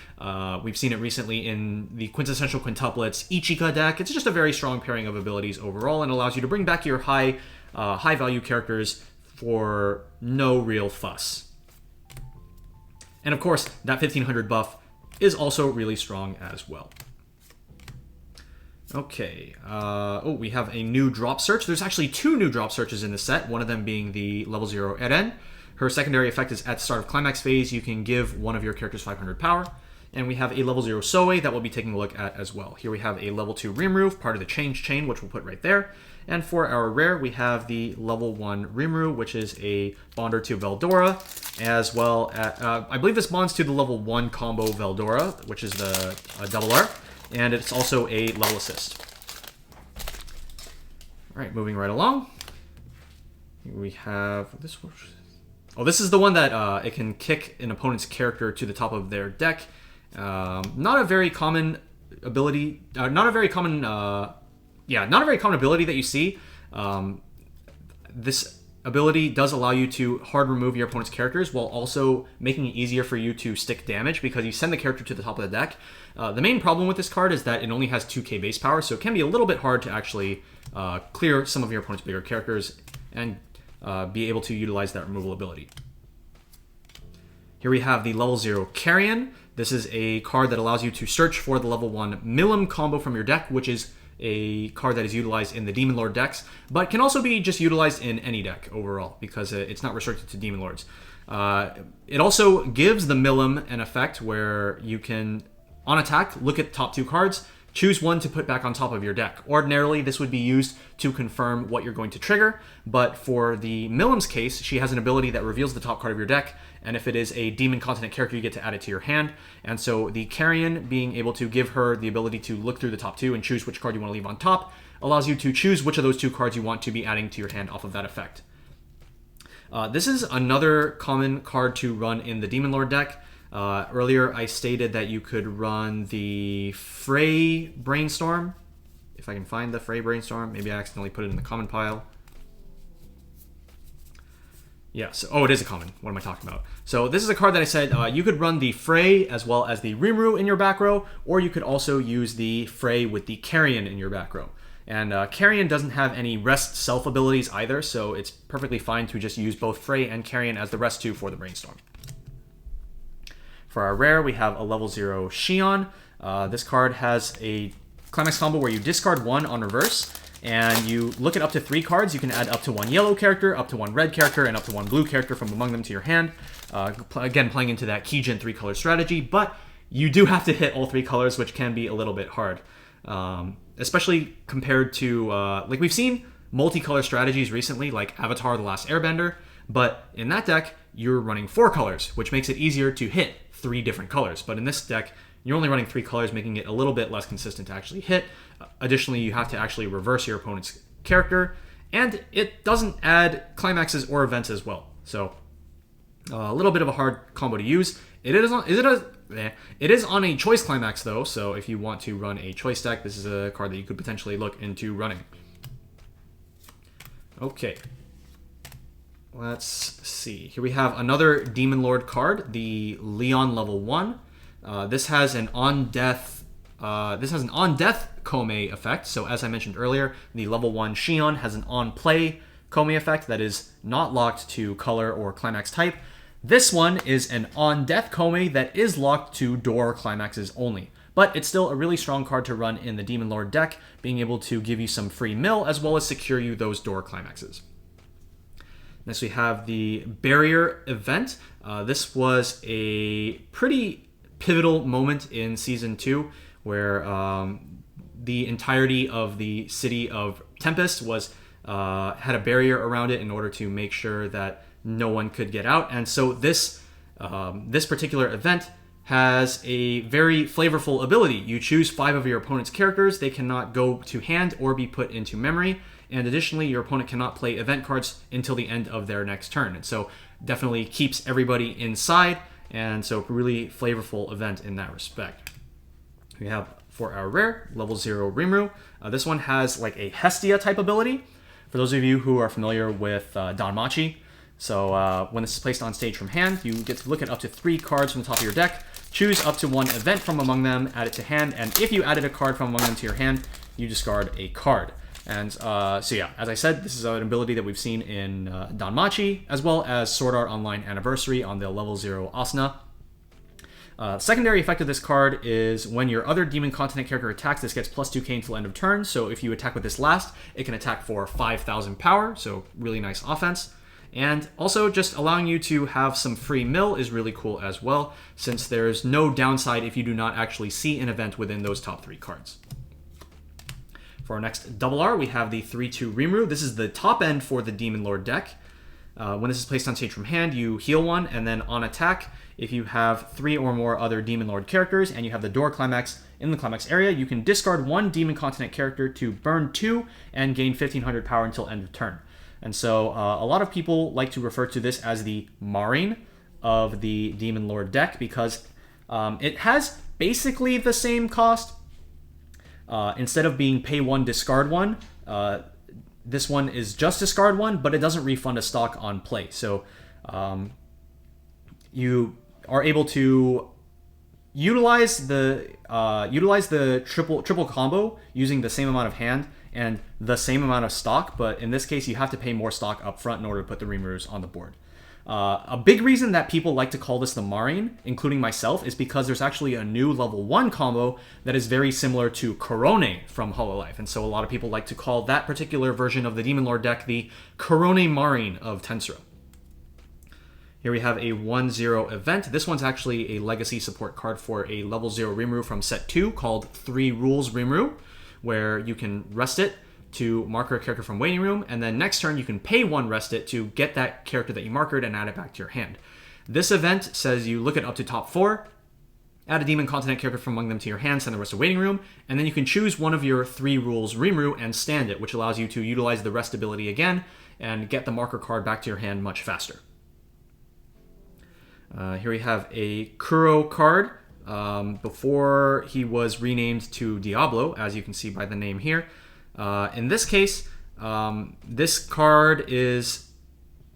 We've seen it recently in the Quintessential Quintuplets Ichika deck. It's just a very strong pairing of abilities overall and allows you to bring back your high value characters for no real fuss. And of course, that 1500 buff is also really strong as well. Okay, we have a new drop search. There's actually 2 new drop searches in this set, one of them being the level 0 Eren. Her secondary effect is at the start of climax phase, you can give one of your characters 500 power. And we have a level 0 Soe that we'll be taking a look at as well. Here we have a level 2 Rimuru, part of the change chain, which we'll put right there. And for our rare, we have the level 1 Rimuru, which is a bonder to Veldora, as well as, I believe this bonds to the level 1 combo Veldora, which is the double R, and it's also a level assist. All right, moving right along. Here we have this one. Oh, this is the one that it can kick an opponent's character to the top of their deck. Not a very common ability. Not a very common ability that you see. This ability does allow you to hard remove your opponent's characters while also making it easier for you to stick damage because you send the character to the top of the deck. The main problem with this card is that it only has 2k base power, so it can be a little bit hard to actually clear some of your opponent's bigger characters and be able to utilize that removal ability. Here we have the level 0 Carrion. This is a card that allows you to search for the level 1 Milim combo from your deck, which is a card that is utilized in the Demon Lord decks, but can also be just utilized in any deck overall because it's not restricted to Demon Lords. It also gives the Milim an effect where you can, on attack, look at the top 2 cards, choose one to put back on top of your deck. Ordinarily, this would be used to confirm what you're going to trigger, but for the Milim's case, she has an ability that reveals the top card of your deck, and if it is a Demon Continent character, you get to add it to your hand. And so the Carrion being able to give her the ability to look through the top 2 and choose which card you want to leave on top allows you to choose which of those 2 cards you want to be adding to your hand off of that effect. This is another common card to run in the Demon Lord deck. Earlier, I stated that you could run the Frey Brainstorm. If I can find the Frey Brainstorm, maybe I accidentally put it in the common pile. Yeah, so, oh, it is a common. What am I talking about? So this is a card that I said you could run the Frey as well as the Rimuru in your back row, or you could also use the Frey with the Carrion in your back row. And Carrion doesn't have any rest self abilities either, so it's perfectly fine to just use both Frey and Carrion as the rest 2 for the Brainstorm. For our rare, we have a level 0 Xion. This card has a Climax combo where you discard 1 on reverse, and you look at up to 3 cards. You can add up to 1 yellow character, up to 1 red character, and up to 1 blue character from among them to your hand. Again, playing into that Kijin 3-color strategy, but you do have to hit all 3 colors, which can be a little bit hard. Especially compared to, like we've seen multicolor strategies recently, like Avatar The Last Airbender, but in that deck, you're running 4 colors, which makes it easier to hit 3 different colors. But in this deck, you're only running 3 colors, making it a little bit less consistent to actually hit. Additionally, you have to actually reverse your opponent's character, and it doesn't add climaxes or events as well. So a little bit of a hard combo to use. It is on a choice climax though, so if you want to run a choice deck, this is a card that you could potentially look into running. Okay. Let's see. Here we have another Demon Lord card, the Leon level 1. This has an on-death Kome effect. So as I mentioned earlier, the level 1 Xion has an on-play Kome effect that is not locked to color or climax type. This one is an on-death Kome that is locked to door climaxes only. But it's still a really strong card to run in the Demon Lord deck, being able to give you some free mill as well as secure you those door climaxes. Next we have the Barrier event. This was a pretty pivotal moment in Season 2 where the entirety of the city of Tempest was had a barrier around it in order to make sure that no one could get out. And so this particular event has a very flavorful ability. You choose 5 of your opponent's characters. They cannot go to hand or be put into memory. And additionally, your opponent cannot play event cards until the end of their next turn. And so definitely keeps everybody inside. And so really flavorful event in that respect. We have for our rare, level 0 Rimuru. This one has like a Hestia type ability. For those of you who are familiar with Danmachi, so when this is placed on stage from hand, you get to look at up to 3 cards from the top of your deck, choose up to 1 event from among them, add it to hand, and if you added a card from among them to your hand, you discard a card. And so yeah, as I said, this is an ability that we've seen in Danmachi, as well as Sword Art Online Anniversary on the level 0 Asuna. Secondary effect of this card is when your other Demon Continent character attacks, this gets plus 2k until end of turn. So if you attack with this last, it can attack for 5,000 power, so really nice offense. And also just allowing you to have some free mill is really cool as well, since there's no downside if you do not actually see an event within those top 3 cards. For our next double R, we have the 3-2 Rimuru. This is the top end for the Demon Lord deck. When this is placed on stage from hand, you heal 1, and then on attack, if you have 3 or more other Demon Lord characters and you have the door climax in the climax area, you can discard 1 Demon Continent character to burn 2 and gain 1,500 power until end of turn. And so a lot of people like to refer to this as the Marine of the Demon Lord deck because it has basically the same cost. Instead of being pay 1, discard 1, this one is just discard 1, but it doesn't refund a stock on play. So you are able to utilize the triple combo using the same amount of hand and the same amount of stock, but in this case you have to pay more stock up front in order to put the Rimurus on the board. A big reason that people like to call this the Marine, including myself, is because there's actually a new level 1 combo that is very similar to Korone from Hololive, and so a lot of people like to call that particular version of the Demon Lord deck the Korone Marine of Tensura. Here we have a 1-0 event. This one's actually a legacy support card for a level 0 Rimuru from set 2 called 3 Rules Rimuru, where you can rest it to marker a character from waiting room, and then next turn you can pay 1 rest it to get that character that you markered and add it back to your hand. This event says you look at up to top 4, add a Demon Continent character from among them to your hand, send the rest to waiting room, and then you can choose one of your 3 rules Rimuru and stand it, which allows you to utilize the rest ability again and get the marker card back to your hand much faster. Here we have a Kuro card. Before he was renamed to Diablo, as you can see by the name here. In this case, this card is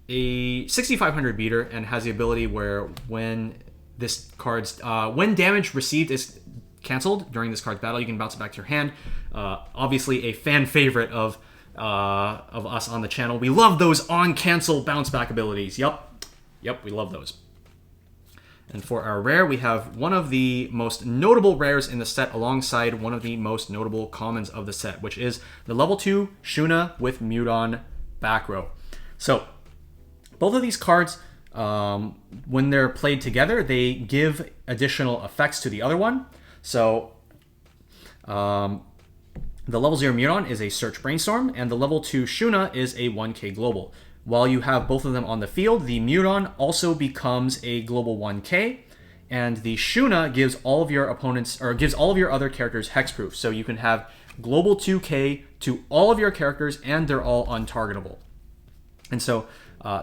a 6500 meter and has the ability where when this card's when damage received is canceled during this card's battle, you can bounce it back to your hand. Obviously, a fan favorite of us on the channel. We love those on cancel bounce back abilities. Yep, we love those. And for our rare, we have one of the most notable rares in the set alongside one of the most notable commons of the set, which is the level 2 Shuna with Mjurran back row. So both of these cards, when they're played together, they give additional effects to the other one. So the level 0 Mjurran is a Search Brainstorm, and the level 2 Shuna is a 1k global. While you have both of them on the field, the Mjurran also becomes a global 1k, and the Shuna gives all of your opponents, or gives all of your other characters hexproof. So you can have global 2k to all of your characters, and they're all untargetable. And so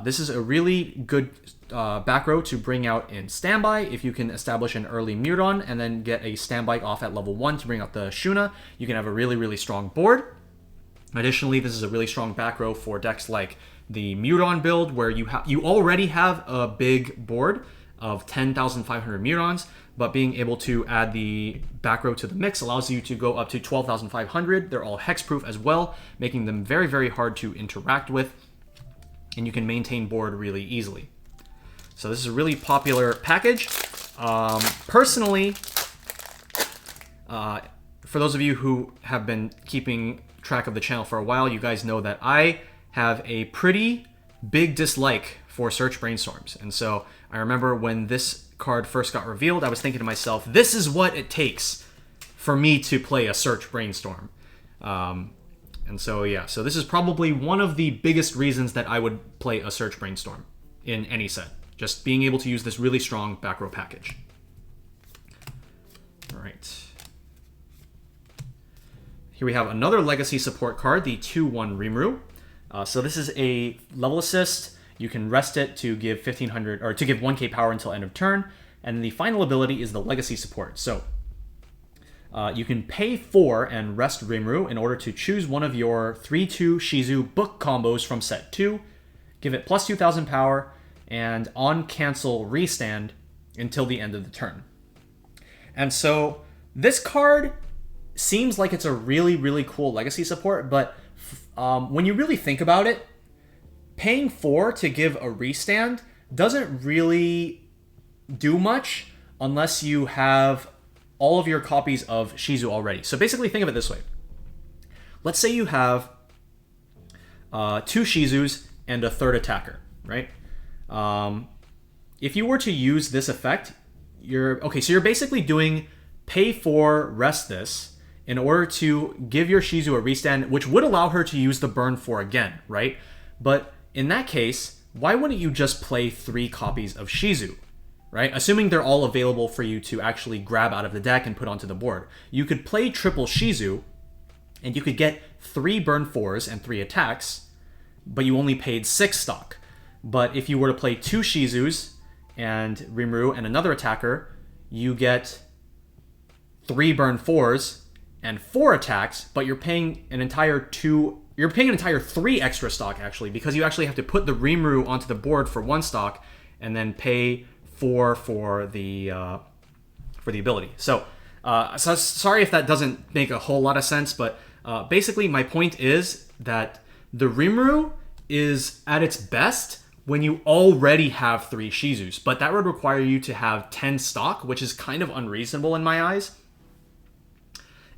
this is a really good back row to bring out in standby. If you can establish an early Mjurran and then get a standby off at level 1 to bring out the Shuna, you can have a really, really strong board. Additionally, this is a really strong back row for decks like the Mjurran build, where you already have a big board of 10,500 Mjurrans, but being able to add the back row to the mix allows you to go up to 12,500. They're all hexproof as well, making them very, very hard to interact with, and you can maintain board really easily. So this is a really popular package. Personally, for those of you who have been keeping track of the channel for a while, you guys know that I have a pretty big dislike for Search Brainstorms. And so I remember when this card first got revealed, I was thinking to myself, this is what it takes for me to play a Search Brainstorm. And so yeah, so this is probably one of the biggest reasons that I would play a Search Brainstorm in any set. Just being able to use this really strong back row package. All right. Here we have another legacy support card, the 2/1 Rimuru. So this is a level assist. You can rest it to give 1500 or to give 1k power until end of turn, and the final ability is the legacy support. So you can pay 4 and rest Rimuru in order to choose one of your 3/2 Shizu book combos from set 2, give it plus 2000 power, and on cancel restand until the end of the turn. And so this card seems like it's a really, really cool legacy support, but when you really think about it, paying 4 to give a restand doesn't really do much unless you have all of your copies of Shizu already. So basically think of it this way. Let's say you have 2 Shizus and a third attacker, right? If you were to use this effect, so you're basically doing pay 4, rest this, in order to give your Shizu a restand, which would allow her to use the burn 4 again, right? But in that case, why wouldn't you just play 3 copies of Shizu, right? Assuming they're all available for you to actually grab out of the deck and put onto the board. You could play triple Shizu, and you could get 3 burn 4s and 3 attacks, but you only paid 6 stock. But if you were to play 2 Shizus and Rimuru and another attacker, you get 3 burn 4s and 4 attacks, but you're paying an entire 3 extra stock actually, because you actually have to put the Rimuru onto the board for 1 stock and then pay 4 for the ability. So sorry if that doesn't make a whole lot of sense, but basically my point is that the Rimuru is at its best when you already have 3 Shizus, but that would require you to have 10 stock, which is kind of unreasonable in my eyes.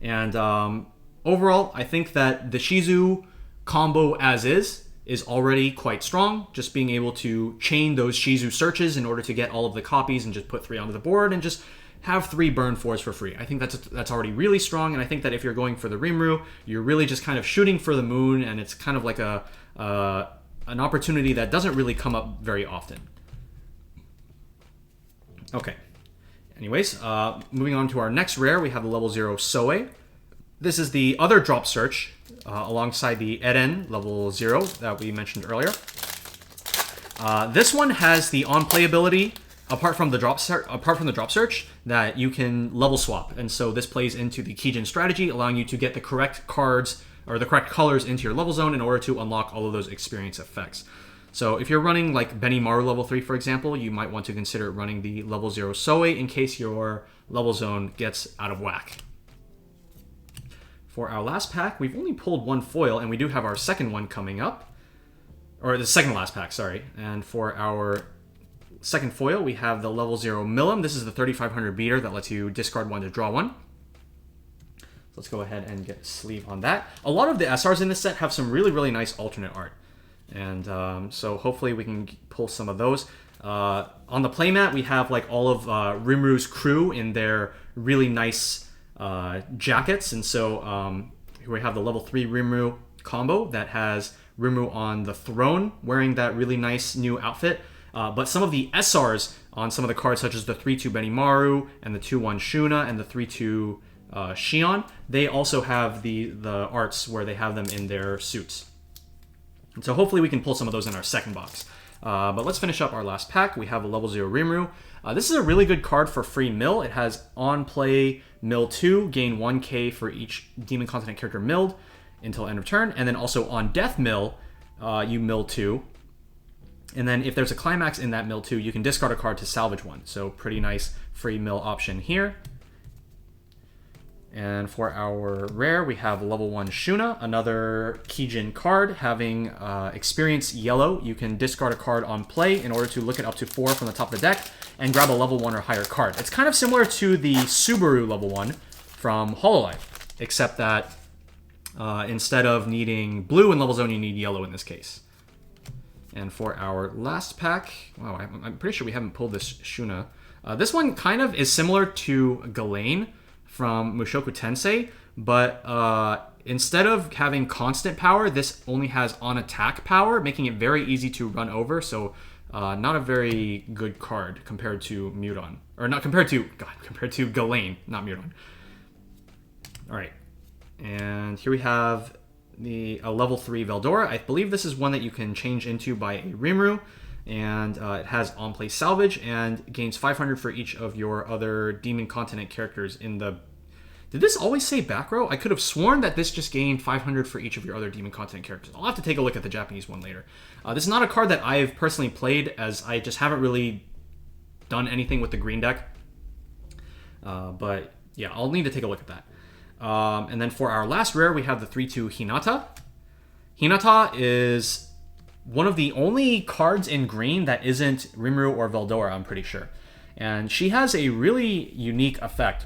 And overall, I think that the Shizu combo as is already quite strong. Just being able to chain those Shizu searches in order to get all of the copies and just put 3 onto the board and just have 3 burn 4s for free. I think that's already really strong, and I think that if you're going for the Rimuru, you're really just kind of shooting for the moon, and it's kind of like an opportunity that doesn't really come up very often. Okay. Anyways, moving on to our next rare, we have the level 0 Soe. This is the other drop search alongside the Eren level 0 that we mentioned earlier. This one has the on-play ability, apart from the drop search, that you can level swap, and so this plays into the Kijin strategy, allowing you to get the correct cards or the correct colors into your level zone in order to unlock all of those experience effects. So if you're running like Benimaru level 3, for example, you might want to consider running the level 0 Soe in case your level zone gets out of whack. For our last pack, we've only pulled one foil, and we do have our second one coming up. Or the second last pack, sorry. And for our second foil, we have the level 0 Milim. This is the 3500 beater that lets you discard one to draw one. So let's go ahead and get a sleeve on that. A lot of the SRs in this set have some really, really nice alternate art. And so hopefully we can pull some of those. On the playmat, we have like all of Rimru's crew in their really nice jackets. And so here we have the level 3 Rimru combo that has Rimru on the throne wearing that really nice new outfit. But some of the SRs on some of the cards, such as the 3-2 Benimaru and the 2-1 Shuna and the 3-2 Shion, they also have the arts where they have them in their suits. And so hopefully we can pull some of those in our second box. But let's finish up our last pack. We have a level 0 Rimru. This is a really good card for free mill. It has on play mill 2, gain 1k for each Demon Continent character milled until end of turn. And then also on death mill, you mill 2. And then if there's a climax in that mill 2, you can discard a card to salvage one. So pretty nice free mill option here. And for our rare, we have level 1 Shuna, another Kijin card having experience yellow. You can discard a card on play in order to look it up to 4 from the top of the deck and grab a level 1 or higher card. It's kind of similar to the Subaru level 1 from HoloLive, except that instead of needing blue in level zone, you need yellow in this case. And for our last pack, wow, I'm pretty sure we haven't pulled this Shuna. This one kind of is similar to Ghislaine from Mushoku Tensei, but instead of having constant power, this only has on-attack power, making it very easy to run over, so not a very good card compared to Mjurran. Or not compared to, compared to Ghislaine, not Mjurran. Alright, and here we have a level 3 Veldora. I believe this is one that you can change into by a Rimru, and it has on-play salvage and gains 500 for each of your other Demon Continent characters in the... Did this always say back row? I could have sworn that this just gained 500 for each of your other Demon Continent characters. I'll have to take a look at the Japanese one later. This is not a card that I've personally played, as I just haven't really done anything with the green deck. But yeah, I'll need to take a look at that. And then for our last rare, we have the 3-2 Hinata. Hinata is one of the only cards in green that isn't Rimru or Veldora, I'm pretty sure. And she has a really unique effect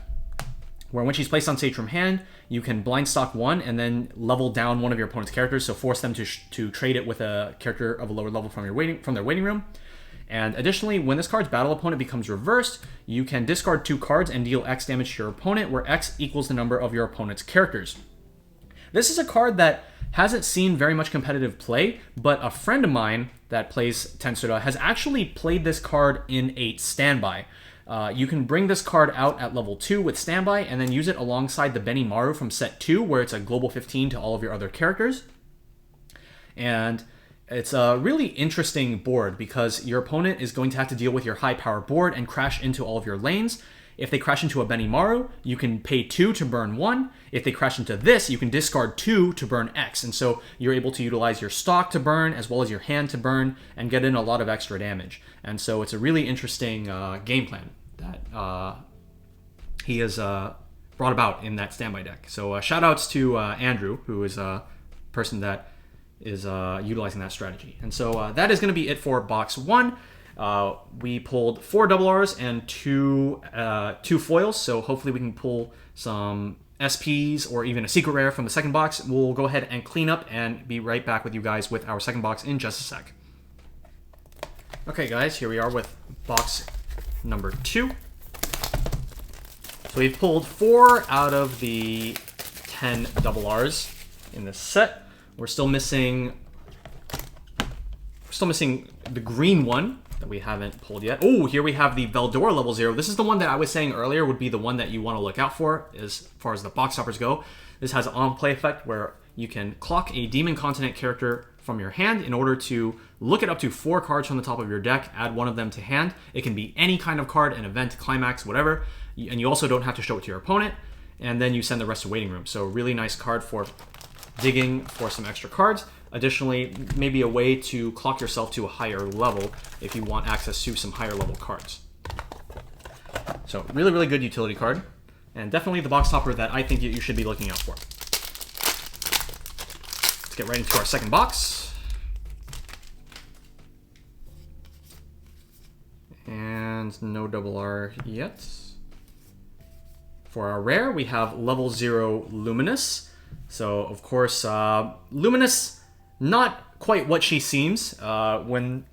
where when she's placed on stage from hand, you can blind stock one and then level down one of your opponent's characters, so force them to trade it with a character of a lower level from their waiting room. And additionally, when this card's battle opponent becomes reversed, you can discard 2 cards and deal X damage to your opponent, where X equals the number of your opponent's characters. This is a card that hasn't seen very much competitive play, but a friend of mine that plays Tensura has actually played this card in a standby. You can bring this card out at level 2 with standby and then use it alongside the Benimaru from set 2, where it's a global 15 to all of your other characters. And it's a really interesting board because your opponent is going to have to deal with your high power board and crash into all of your lanes. If they crash into a Benimaru, you can pay 2 to burn 1. If they crash into this, you can discard 2 to burn X. And so you're able to utilize your stock to burn as well as your hand to burn and get in a lot of extra damage. And so it's a really interesting game plan that he has brought about in that standby deck. So shout outs to Andrew, who is a person that is utilizing that strategy. And so that is going to be it for box 1. We pulled 4 double Rs and 2 foils, so hopefully we can pull some SPs or even a secret rare from the second box. We'll go ahead and clean up and be right back with you guys with our second box in just a sec. Okay guys, here we are with box number 2. So we've pulled 4 out of the 10 double Rs in this set. We're still missing the green one that we haven't pulled yet. Oh, here we have the Veldora level 0. This is the one that I was saying earlier would be the one that you want to look out for as far as the box toppers go. This has an on-play effect where you can clock a Demon Continent character from your hand in order to look at up to 4 cards from the top of your deck, add one of them to hand. It can be any kind of card, an event, climax, whatever. And you also don't have to show it to your opponent. And then you send the rest to waiting room. So really nice card for digging for some extra cards. additionally, maybe a way to clock yourself to a higher level if you want access to some higher level cards. So really, really good utility card, and definitely the box topper that I think you should be looking out for. Let's get right into our second box. And no double R yet. For our rare, we have level 0 Luminous. So, of course, Luminous, not quite what she seems. When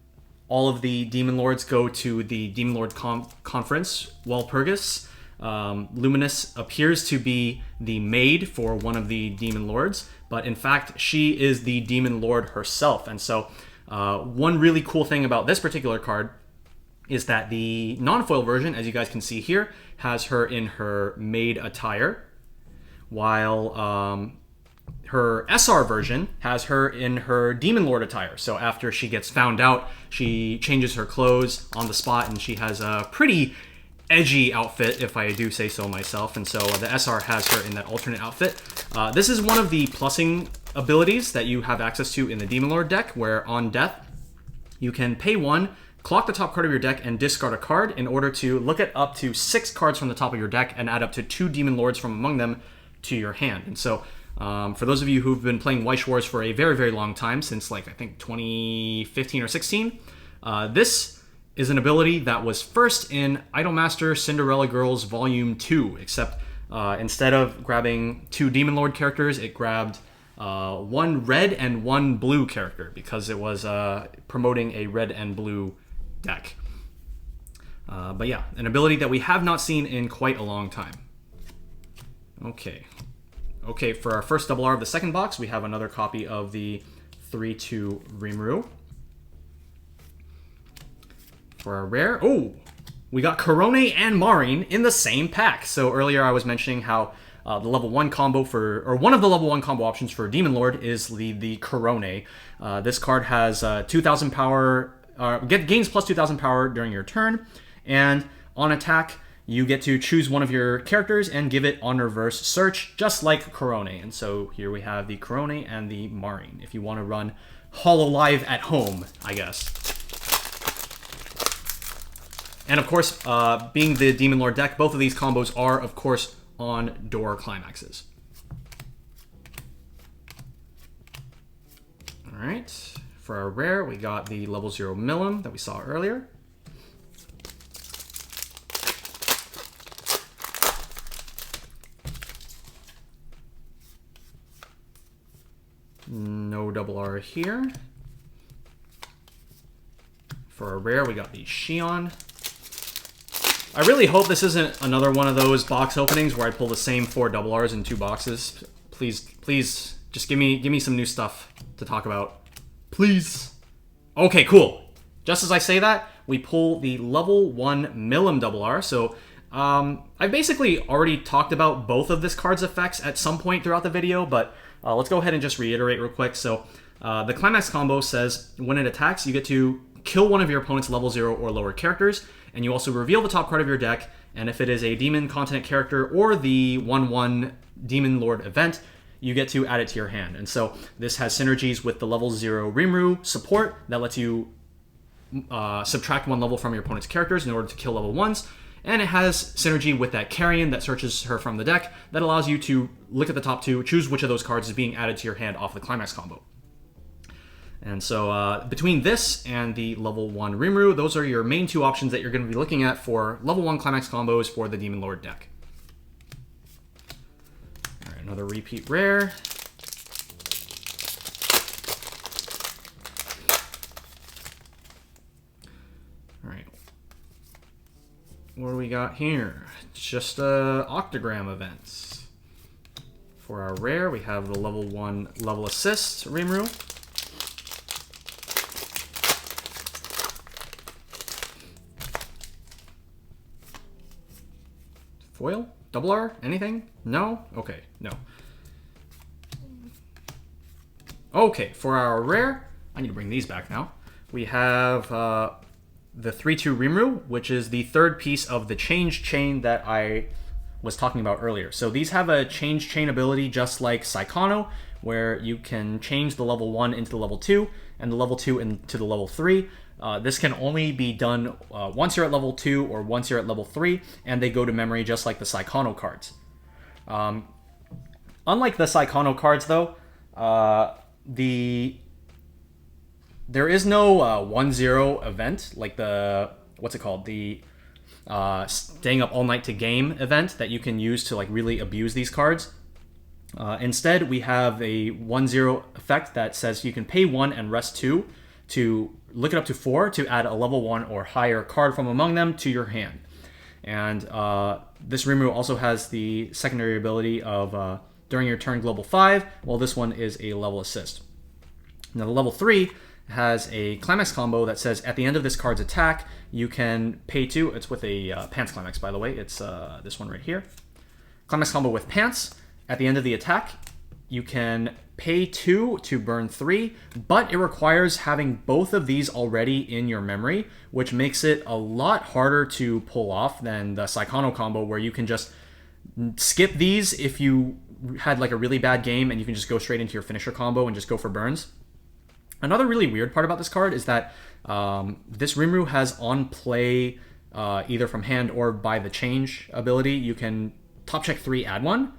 all of the Demon Lords go to the Demon Lord Conference, Walpurgis, Luminous appears to be the maid for one of the Demon Lords, but in fact, she is the Demon Lord herself. And so, one really cool thing about this particular card is that the non-foil version, as you guys can see here, has her in her maid attire, while her SR version has her in her Demon Lord attire. So after she gets found out, she changes her clothes on the spot, and she has a pretty edgy outfit, if I do say so myself. And so the SR has her in that alternate outfit. This is one of the plussing abilities that you have access to in the Demon Lord deck, where on death, you can pay 1, clock the top card of your deck, and discard a card in order to look at up to 6 cards from the top of your deck and add up to 2 Demon Lords from among them to your hand. And so, for those of you who've been playing Weiss Schwarz for a very, very long time, since like I think 2015 or 16, this is an ability that was first in Idolmaster Cinderella Girls Volume 2, except instead of grabbing 2 Demon Lord characters, it grabbed 1 red and 1 blue character, because it was promoting a red and blue deck. But yeah, an ability that we have not seen in quite a long time. Okay, for our first double R of the second box, we have another copy of the 3/2 Rimuru. For our rare, we got Corone and Marine in the same pack. So earlier I was mentioning how the level 1 combo one of the level 1 combo options for Demon Lord is the Corone. This card has 2,000 power, gains plus 2,000 power during your turn, and on attack, you get to choose one of your characters and give it on reverse search, just like Corone. And so here we have the Corone and the Marine, if you want to run Hololive at home, I guess. And of course, being the Demon Lord deck, both of these combos are, of course, on door climaxes. All right, for our rare, we got the level 0 Milim that we saw earlier. No double R here. For our rare, we got the Shion. I really hope this isn't another one of those box openings where I pull the same 4 double Rs in 2 boxes. Please, just give me some new stuff to talk about. Please. Okay, cool. Just as I say that, we pull the level 1 Milim double R. So, I basically already talked about both of this card's effects at some point throughout the video, but let's go ahead and just reiterate real quick. So, the Climax combo says when it attacks, you get to kill one of your opponent's level 0 or lower characters, and you also reveal the top card of your deck, and if it is a Demon Continent character or the 1/1 Demon Lord event, you get to add it to your hand. And so this has synergies with the level 0 Rimuru support that lets you subtract 1 level from your opponent's characters in order to kill level 1s, and it has synergy with that Carrion that searches her from the deck that allows you to look at the top 2, choose which of those cards is being added to your hand off the Climax combo. And so between this and the level 1 Rimuru, those are your main 2 options that you're going to be looking at for level 1 Climax combos for the Demon Lord deck. All right, another repeat rare. All right. What do we got here? It's just octagram events. For our rare, we have the level 1 level assist Rimuru. Foil? Double R? Anything? No? Okay, no. Okay, for our rare, I need to bring these back now. We have the 3/2 Rimuru, which is the 3rd piece of the change chain that I was talking about earlier. So these have a change chain ability just like Saikano, where you can change the level 1 into the level 2 and the level 2 into the level 3. This can only be done once you're at level 2 or once you're at level 3, and they go to memory just like the Psychono cards. Unlike the Psychono cards, though, there is no 1-0 event, like the, what's it called? The staying up all night to game event that you can use to like really abuse these cards. Instead, we have a 1-0 effect that says you can pay 1 and rest 2 to look it up to 4 to add a level 1 or higher card from among them to your hand. And this Rimuru also has the secondary ability of during your turn global 5, while this one is a level assist. Now the level 3 has a climax combo that says at the end of this card's attack, you can pay 2. It's with a Pants climax, by the way. It's this one right here. Climax combo with Pants. At the end of the attack, you can pay 2 to burn 3, but it requires having both of these already in your memory, which makes it a lot harder to pull off than the Psychono combo, where you can just skip these if you had like a really bad game and you can just go straight into your finisher combo and just go for burns. Another really weird part about this card is that this Rimuru has on play, either from hand or by the change ability, you can top check 3, add 1.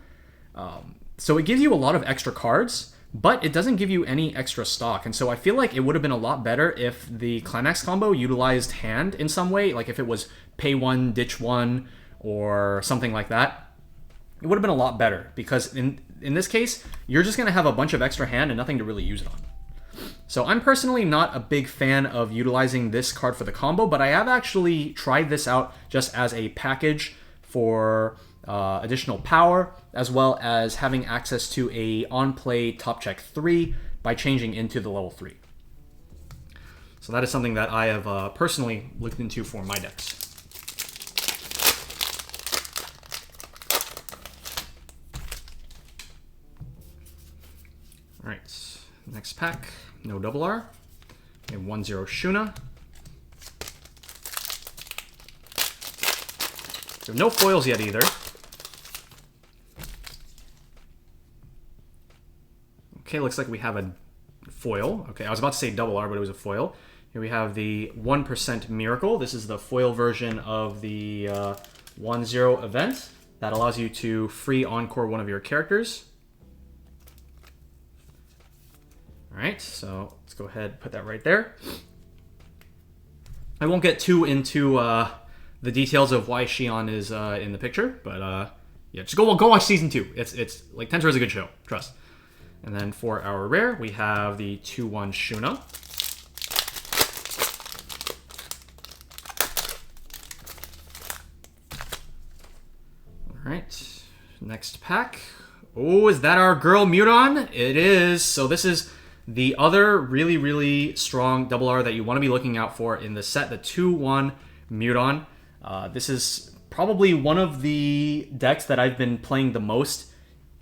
So it gives you a lot of extra cards, but it doesn't give you any extra stock. And so I feel like it would have been a lot better if the climax combo utilized hand in some way, like if it was pay 1, ditch 1, or something like that. It would have been a lot better, because in this case, you're just going to have a bunch of extra hand and nothing to really use it on. So I'm personally not a big fan of utilizing this card for the combo, but I have actually tried this out just as a package for additional power, as well as having access to a on-play top check 3 by changing into the level 3. So that is something that I have personally looked into for my decks. All right, next pack, no double R. We have 1-0 Shuna. We have no foils yet either. Okay, looks like we have a foil. Okay, I was about to say double R, but it was a foil. Here we have the 1% Miracle. This is the foil version of the 1-0 event that allows you to free encore one of your characters. All right, so let's go ahead and put that right there. I won't get too into the details of why Shion is in the picture, but yeah, just go watch season 2. It's like Tensura is a good show, trust. And then for our rare, we have the 2-1 Shuna. All right, next pack. Oh, is that our girl Mjurran? It is. So this is the other really, really strong double R that you want to be looking out for in the set, the 2-1 Mjurran. This is probably one of the decks that I've been playing the most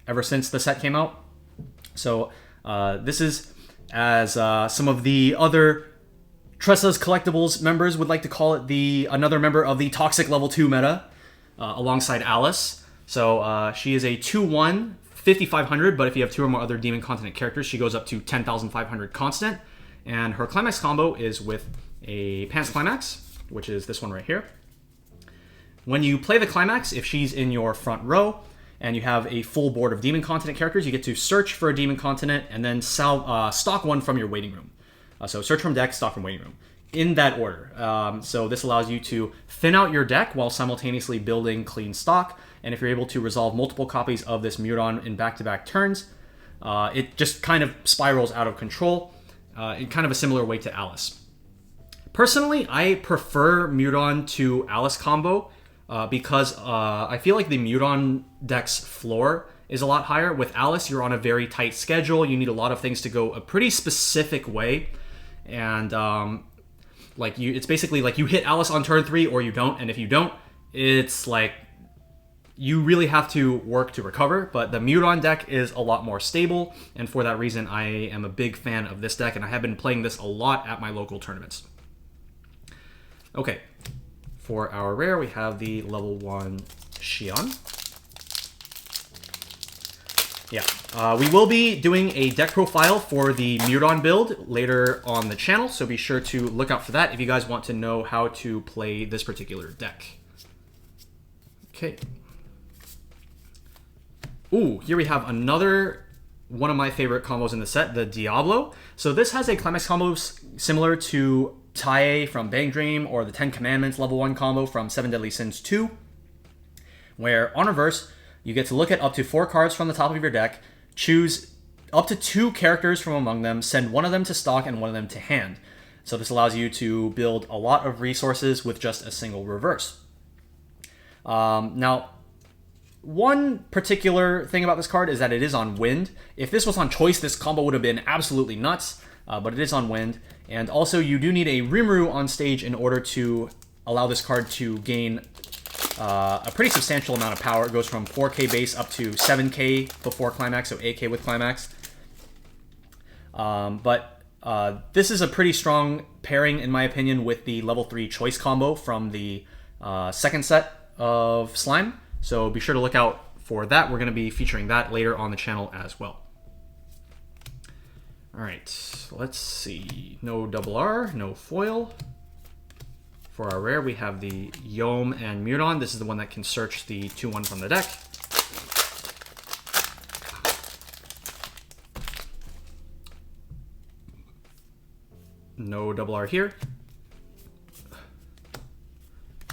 ever since the set came out. So this is, as some of the other Tressa's Collectibles members would like to call it, another member of the Toxic Level 2 meta, alongside Alice. So she is a 2-1, 5,500, but if you have 2 or more other Demon Continent characters, she goes up to 10,500 constant. And her climax combo is with a Pants climax, which is this one right here. When you play the climax, if she's in your front row and you have a full board of Demon Continent characters, you get to search for a Demon Continent and then stock one from your waiting room. So search from deck, stock from waiting room, in that order. So this allows you to thin out your deck while simultaneously building clean stock. And if you're able to resolve multiple copies of this Mjurran in back-to-back turns, it just kind of spirals out of control in kind of a similar way to Alice. Personally, I prefer Mjurran to Alice combo because I feel like the Mjurran deck's floor is a lot higher. With Alice, you're on a very tight schedule. You need a lot of things to go a pretty specific way. And it's basically like you hit Alice on turn 3 or you don't. And if you don't, it's like you really have to work to recover. But the Mjurran deck is a lot more stable. And for that reason, I am a big fan of this deck. And I have been playing this a lot at my local tournaments. Okay, for our rare, we have the level 1 Shion. Yeah, we will be doing a deck profile for the Mjurran build later on the channel, so be sure to look out for that if you guys want to know how to play this particular deck. Okay. Ooh, here we have another one of my favorite combos in the set, the Diablo. So this has a climax combo similar to Tae from Bang Dream or the 10 Commandments level 1 combo from 7 Deadly Sins 2, where on reverse, you get to look at up to 4 cards from the top of your deck, choose up to 2 characters from among them, send one of them to stock and one of them to hand. So this allows you to build a lot of resources with just a single reverse. Now, one particular thing about this card is that it is on wind. If this was on choice, this combo would have been absolutely nuts, but it is on wind. And also, you do need a Rimuru on stage in order to allow this card to gain a pretty substantial amount of power. It goes from 4k base up to 7k before climax, so 8k with climax. This is a pretty strong pairing, in my opinion, with the level 3 choice combo from the second set of Slime. So be sure to look out for that. We're going to be featuring that later on the channel as well. All right, let's see. No double R, no foil. For our rare, we have the Yom and Mjurran. This is the one that can search the 2-1 from the deck. No double R here.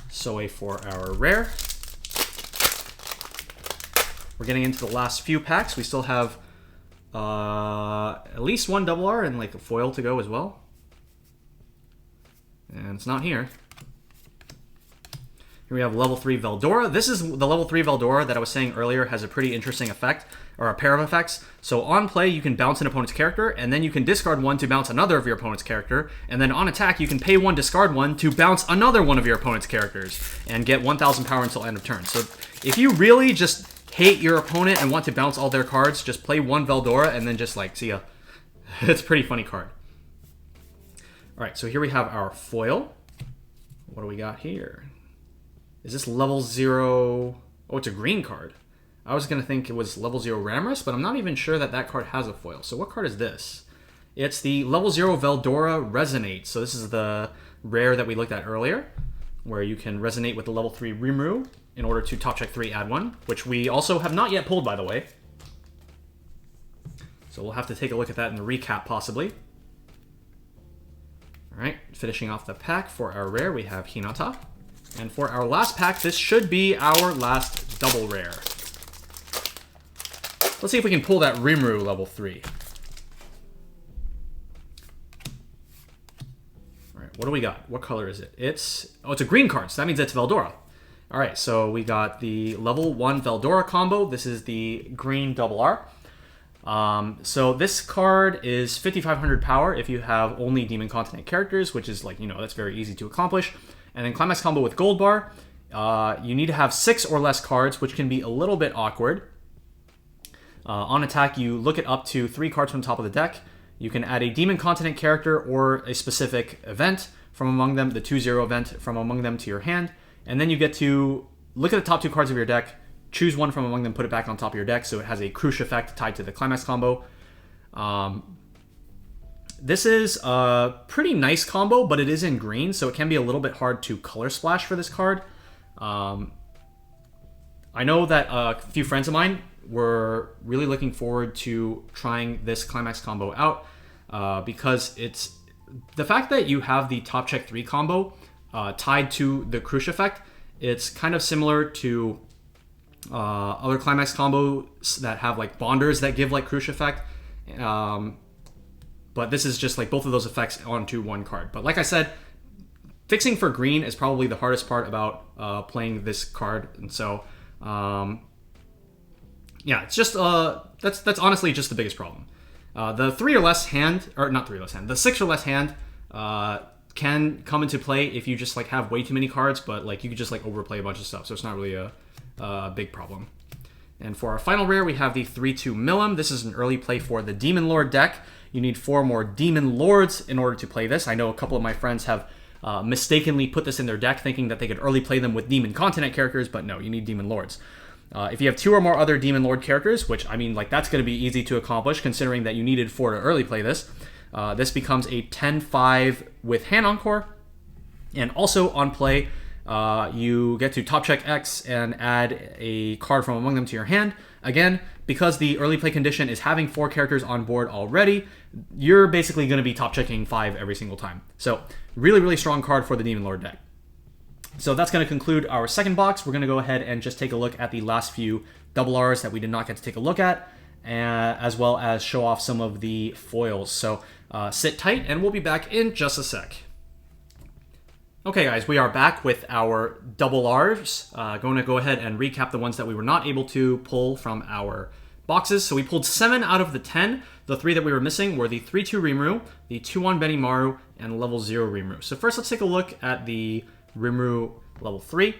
Soe for our rare. We're getting into the last few packs. We still have at least one double R and like a foil to go as well. And it's not here. Here we have level 3 Veldora. This is the level 3 Veldora that I was saying earlier has a pretty interesting effect, or a pair of effects. So on play, you can bounce an opponent's character, and then you can discard one to bounce another of your opponent's character, and then on attack, you can pay one, discard one to bounce another one of your opponent's characters, and get 1,000 power until end of turn. So if you really just hate your opponent and want to bounce all their cards, just play one Veldora, and then just like, see ya. It's a pretty funny card. All right, so here we have our foil. What do we got here? Is this level 0? Oh, it's a green card. I was going to think it was level 0 Ramrus, but I'm not even sure that that card has a foil. So what card is this? It's the level 0 Veldora Resonate. So this is the rare that we looked at earlier, where you can resonate with the level 3 Rimuru in order to top check 3, add 1, which we also have not yet pulled, by the way. So we'll have to take a look at that in the recap, possibly. All right, finishing off the pack for our rare, we have Hinata. And for our last pack, this should be our last double rare. Let's see if we can pull that Rimuru level 3. All right, what do we got? What color is it? It's a green card, so that means it's Veldora. All right, so we got the level 1 Veldora combo. This is the green double R. So this card is 5,500 power if you have only Demon Continent characters, which is like, that's very easy to accomplish. And then Climax combo with Gold Bar, you need to have 6 or less cards, which can be a little bit awkward. On attack, you look at up to 3 cards from the top of the deck. You can add a Demon Continent character or a specific event from among them, the 2-0 event from among them to your hand. And then you get to look at the top 2 cards of your deck, choose one from among them, put it back on top of your deck, so it has a Crush effect tied to the Climax combo. This is a pretty nice combo, but it is in green, so it can be a little bit hard to color splash for this card. I know that a few friends of mine were really looking forward to trying this Climax combo out because it's the fact that you have the top check 3 combo tied to the Crush effect. It's kind of similar to other Climax combos that have like bonders that give like Crush effect. But this is just like both of those effects onto one card. But like I said, fixing for green is probably the hardest part about playing this card. And so, yeah, it's just that's honestly just the biggest problem. The 3 or less hand, or not 3 or less hand, the 6 or less hand can come into play if you just like have way too many cards, but like you could just like overplay a bunch of stuff. So it's not really a big problem. And for our final rare, we have the 3-2 Milim. This is an early play for the Demon Lord deck. You need 4 more Demon Lords in order to play this. I know a couple of my friends have mistakenly put this in their deck thinking that they could early play them with Demon Continent characters, but no, you need Demon Lords. If you have 2 or more other Demon Lord characters, which, I mean, like, that's going to be easy to accomplish considering that you needed 4 to early play this, this becomes a 10-5 with Hand Encore. And also on play, you get to top check X and add a card from among them to your hand. Again, because the early play condition is having 4 characters on board already, you're basically going to be top checking 5 every single time. So really, really strong card for the Demon Lord deck. So that's going to conclude our second box. We're going to go ahead and just take a look at the last few double Rs that we did not get to take a look at, as well as show off some of the foils. So sit tight and we'll be back in just a sec. Okay guys, we are back with our double Rs. Going to go ahead and recap the ones that we were not able to pull from our boxes. So we pulled 7 out of the 10. The 3 that we were missing were the 3/2 Rimuru, the 2/1 Benimaru, and level 0 Rimuru. So first let's take a look at the Rimuru level 3.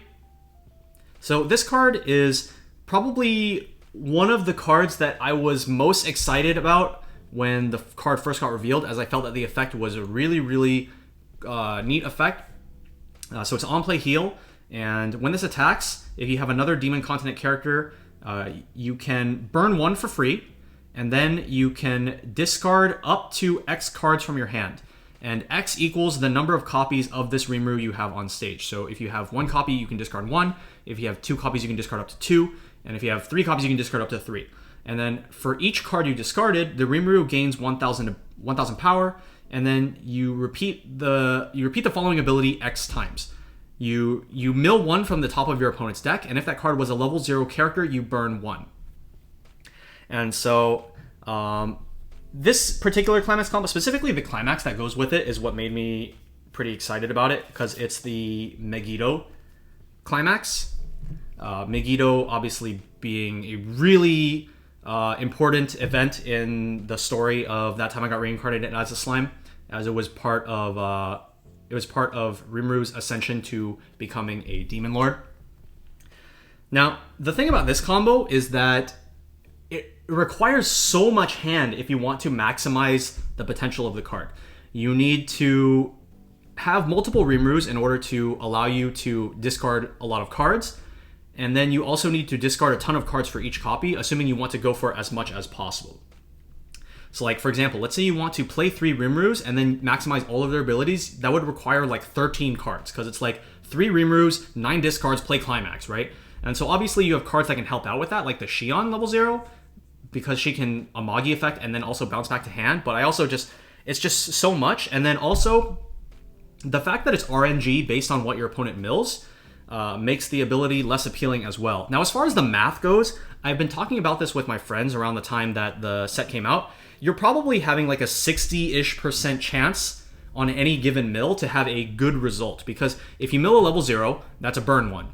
So this card is probably one of the cards that I was most excited about when the card first got revealed, as I felt that the effect was a really, really neat effect. So it's on play heal, and when this attacks, if you have another Demon Continent character, you can burn 1 for free, and then you can discard up to X cards from your hand. And X equals the number of copies of this Rimuru you have on stage. So if you have 1 copy, you can discard 1. If you have 2 copies, you can discard up to 2. And if you have 3 copies, you can discard up to 3. And then for each card you discarded, the Rimuru gains 1,000 power, and then you repeat the following ability X times. You mill 1 from the top of your opponent's deck, and if that card was a level 0 character, you burn 1. And so this particular Climax combo, specifically the Climax that goes with it, is what made me pretty excited about it, because it's the Megiddo Climax. Megiddo obviously being a really important event in the story of That Time I Got Reincarnated as a Slime, as it was part of Rimuru's ascension to becoming a Demon Lord. Now, the thing about this combo is that it requires so much hand if you want to maximize the potential of the card. You need to have multiple Rimurus in order to allow you to discard a lot of cards, and then you also need to discard a ton of cards for each copy, assuming you want to go for as much as possible. So like, for example, let's say you want to play 3 Rimurus and then maximize all of their abilities. That would require like 13 cards, because it's like 3 Rimurus, 9 discards, play Climax, right? And so obviously you have cards that can help out with that, like the Shion level 0, because she can Amagi effect and then also bounce back to hand. But I also it's just so much. And then also the fact that it's RNG based on what your opponent mills makes the ability less appealing as well. Now, as far as the math goes, I've been talking about this with my friends around the time that the set came out. You're probably having like a 60-ish% chance on any given mill to have a good result, because if you mill a level 0, that's a burn 1.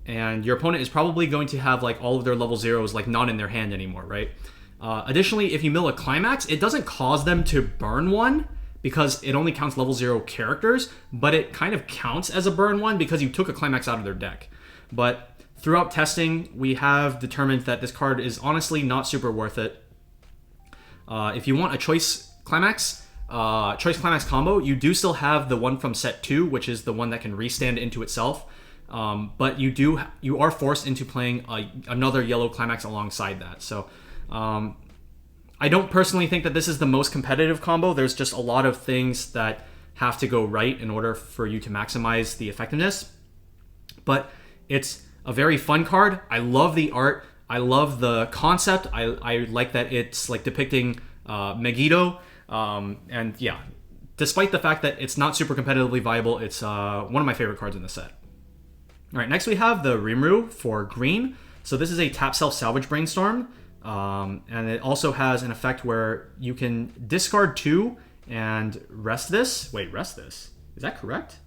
And your opponent is probably going to have like all of their level 0s like not in their hand anymore, right? Additionally, if you mill a Climax, it doesn't cause them to burn 1, because it only counts level 0 characters, but it kind of counts as a burn 1 because you took a Climax out of their deck. But throughout testing, we have determined that this card is honestly not super worth it. If you want a Choice Climax combo, you do still have the one from set 2, which is the one that can restand into itself. But you are forced into playing another yellow Climax alongside that. So I don't personally think that this is the most competitive combo. There's just a lot of things that have to go right in order for you to maximize the effectiveness. But it's a very fun card. I love the art. I love the concept. I like that it's like depicting Megiddo. And yeah, despite the fact that it's not super competitively viable, it's one of my favorite cards in the set. All right, next we have the Rimuru for green. So this is a tap self-salvage brainstorm. And it also has an effect where you can discard 2 and rest this. Wait, rest this? Is that correct?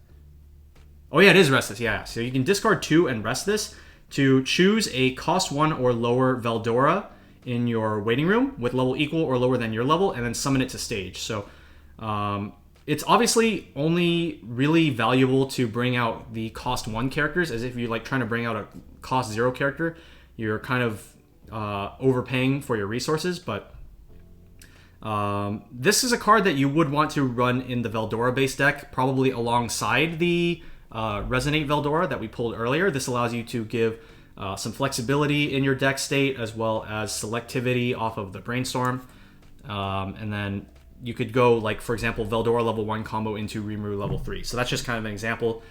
Oh yeah, it is rest this, yeah. So you can discard 2 and rest this to choose a cost 1 or lower Veldora in your waiting room with level equal or lower than your level, and then summon it to stage. So it's obviously only really valuable to bring out the cost 1 characters, as if you're like trying to bring out a cost 0 character, you're kind of overpaying for your resources. But this is a card that you would want to run in the Veldora based deck, probably alongside the Resonate Veldora that we pulled earlier. This allows you to give some flexibility in your deck state, as well as selectivity off of the Brainstorm. And then you could go, like, for example, Veldora level 1 combo into Rimuru level 3. So that's just kind of an example.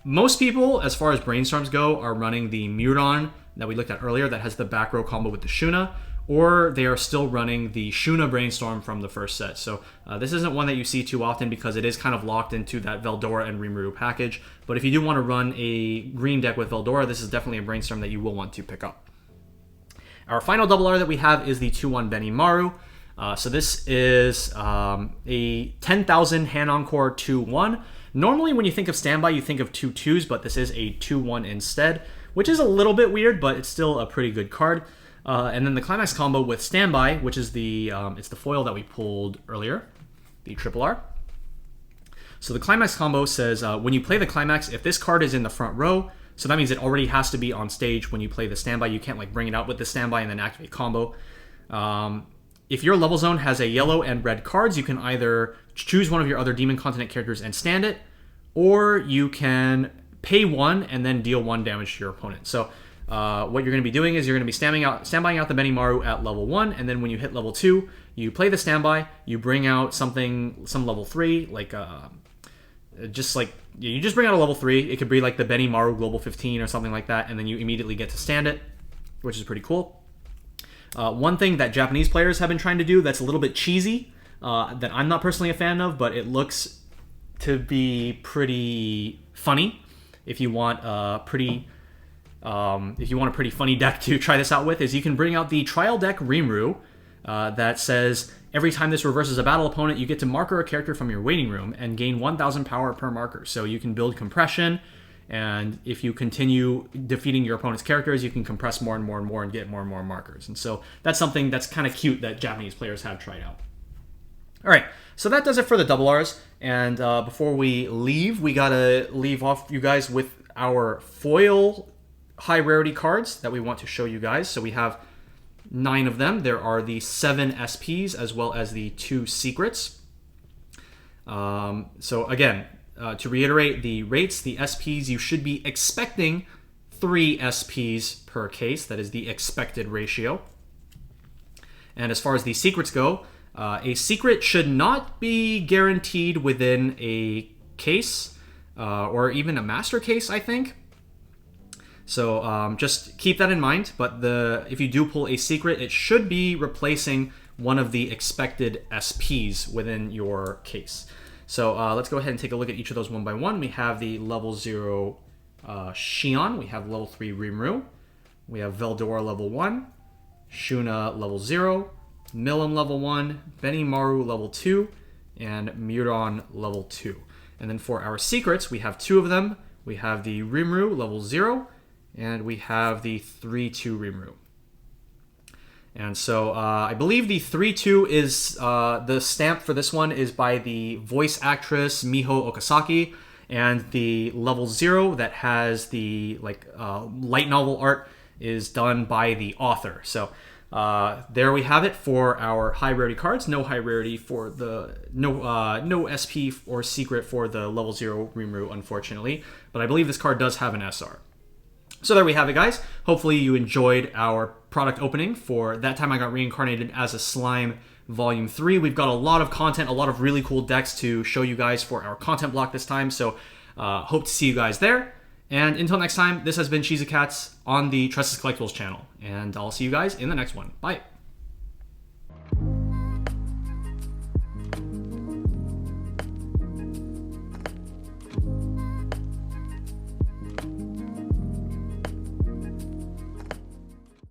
Most people, as far as Brainstorms go, are running the Mjurran that we looked at earlier that has the back row combo with the Shuna, or they are still running the Shuna Brainstorm from the first set. So this isn't one that you see too often because it is kind of locked into that Veldora and Rimuru package. But if you do want to run a green deck with Veldora, this is definitely a Brainstorm that you will want to pick up. Our final double R that we have is the 2-1 Benimaru. So this is a 10,000 Hand Encore 2-1. Normally when you think of standby, you think of 2 2s, but this is a 2-1 instead, which is a little bit weird, but it's still a pretty good card. And then the Climax combo with Standby, which is the it's the foil that we pulled earlier, the Triple R. So the Climax combo says when you play the Climax, if this card is in the front row, so that means it already has to be on stage when you play the Standby. You can't like bring it out with the Standby and then activate combo. If your level zone has a yellow and red cards, you can either choose one of your other Demon Continent characters and stand it, or you can pay 1 and then deal 1 damage to your opponent. So what you're going to be doing is you're going to be standbying out the Benimaru at level 1, and then when you hit level 2, you play the standby, you bring out some level 3, like you just bring out a level 3. It could be like the Benimaru Global 15 or something like that, and then you immediately get to stand it, which is pretty cool. One thing that Japanese players have been trying to do that's a little bit cheesy, that I'm not personally a fan of, but it looks to be pretty funny if you want a pretty funny deck to try this out with, is you can bring out the trial deck Rimuru that says every time this reverses a battle opponent, you get to marker a character from your waiting room and gain 1,000 power per marker. So you can build compression, and if you continue defeating your opponent's characters, you can compress more and more and more and get more and more markers. And so that's something that's kind of cute that Japanese players have tried out. All right, so that does it for the double Rs. And before we leave, we gotta leave off you guys with our foil high rarity cards that we want to show you guys. So we have 9 of them. There are the 7 SPs as well as the 2 secrets. So again, to reiterate the rates, the SPs, you should be expecting 3 SPs per case. That is the expected ratio. And as far as the secrets go, a secret should not be guaranteed within a case or even a master case, I think. So just keep that in mind. But if you do pull a secret, it should be replacing one of the expected SPs within your case. So let's go ahead and take a look at each of those one by one. We have the level 0 Shion. We have level 3 Rimuru. We have Veldora level 1. Shuna level 0. Milim level 1. Benimaru level 2. And Mjurran level 2. And then for our secrets, we have 2 of them. We have the Rimuru level 0. And we have the 3-2 Rimuru. And so I believe the 3-2 is, the stamp for this one is by the voice actress Miho Okasaki, and the level 0 that has the light novel art is done by the author. So there we have it for our high rarity cards. No high rarity for the, no SP or secret for the level 0 Rimuru, unfortunately, but I believe this card does have an SR. So there we have it, guys. Hopefully you enjoyed our product opening for That Time I Got Reincarnated as a Slime Volume 3. We've got a lot of content, a lot of really cool decks to show you guys for our content block this time, so hope to see you guys there. And until next time, this has been Cheesy Cats on the Tressa's Collectibles channel, and I'll see you guys in the next one. Bye!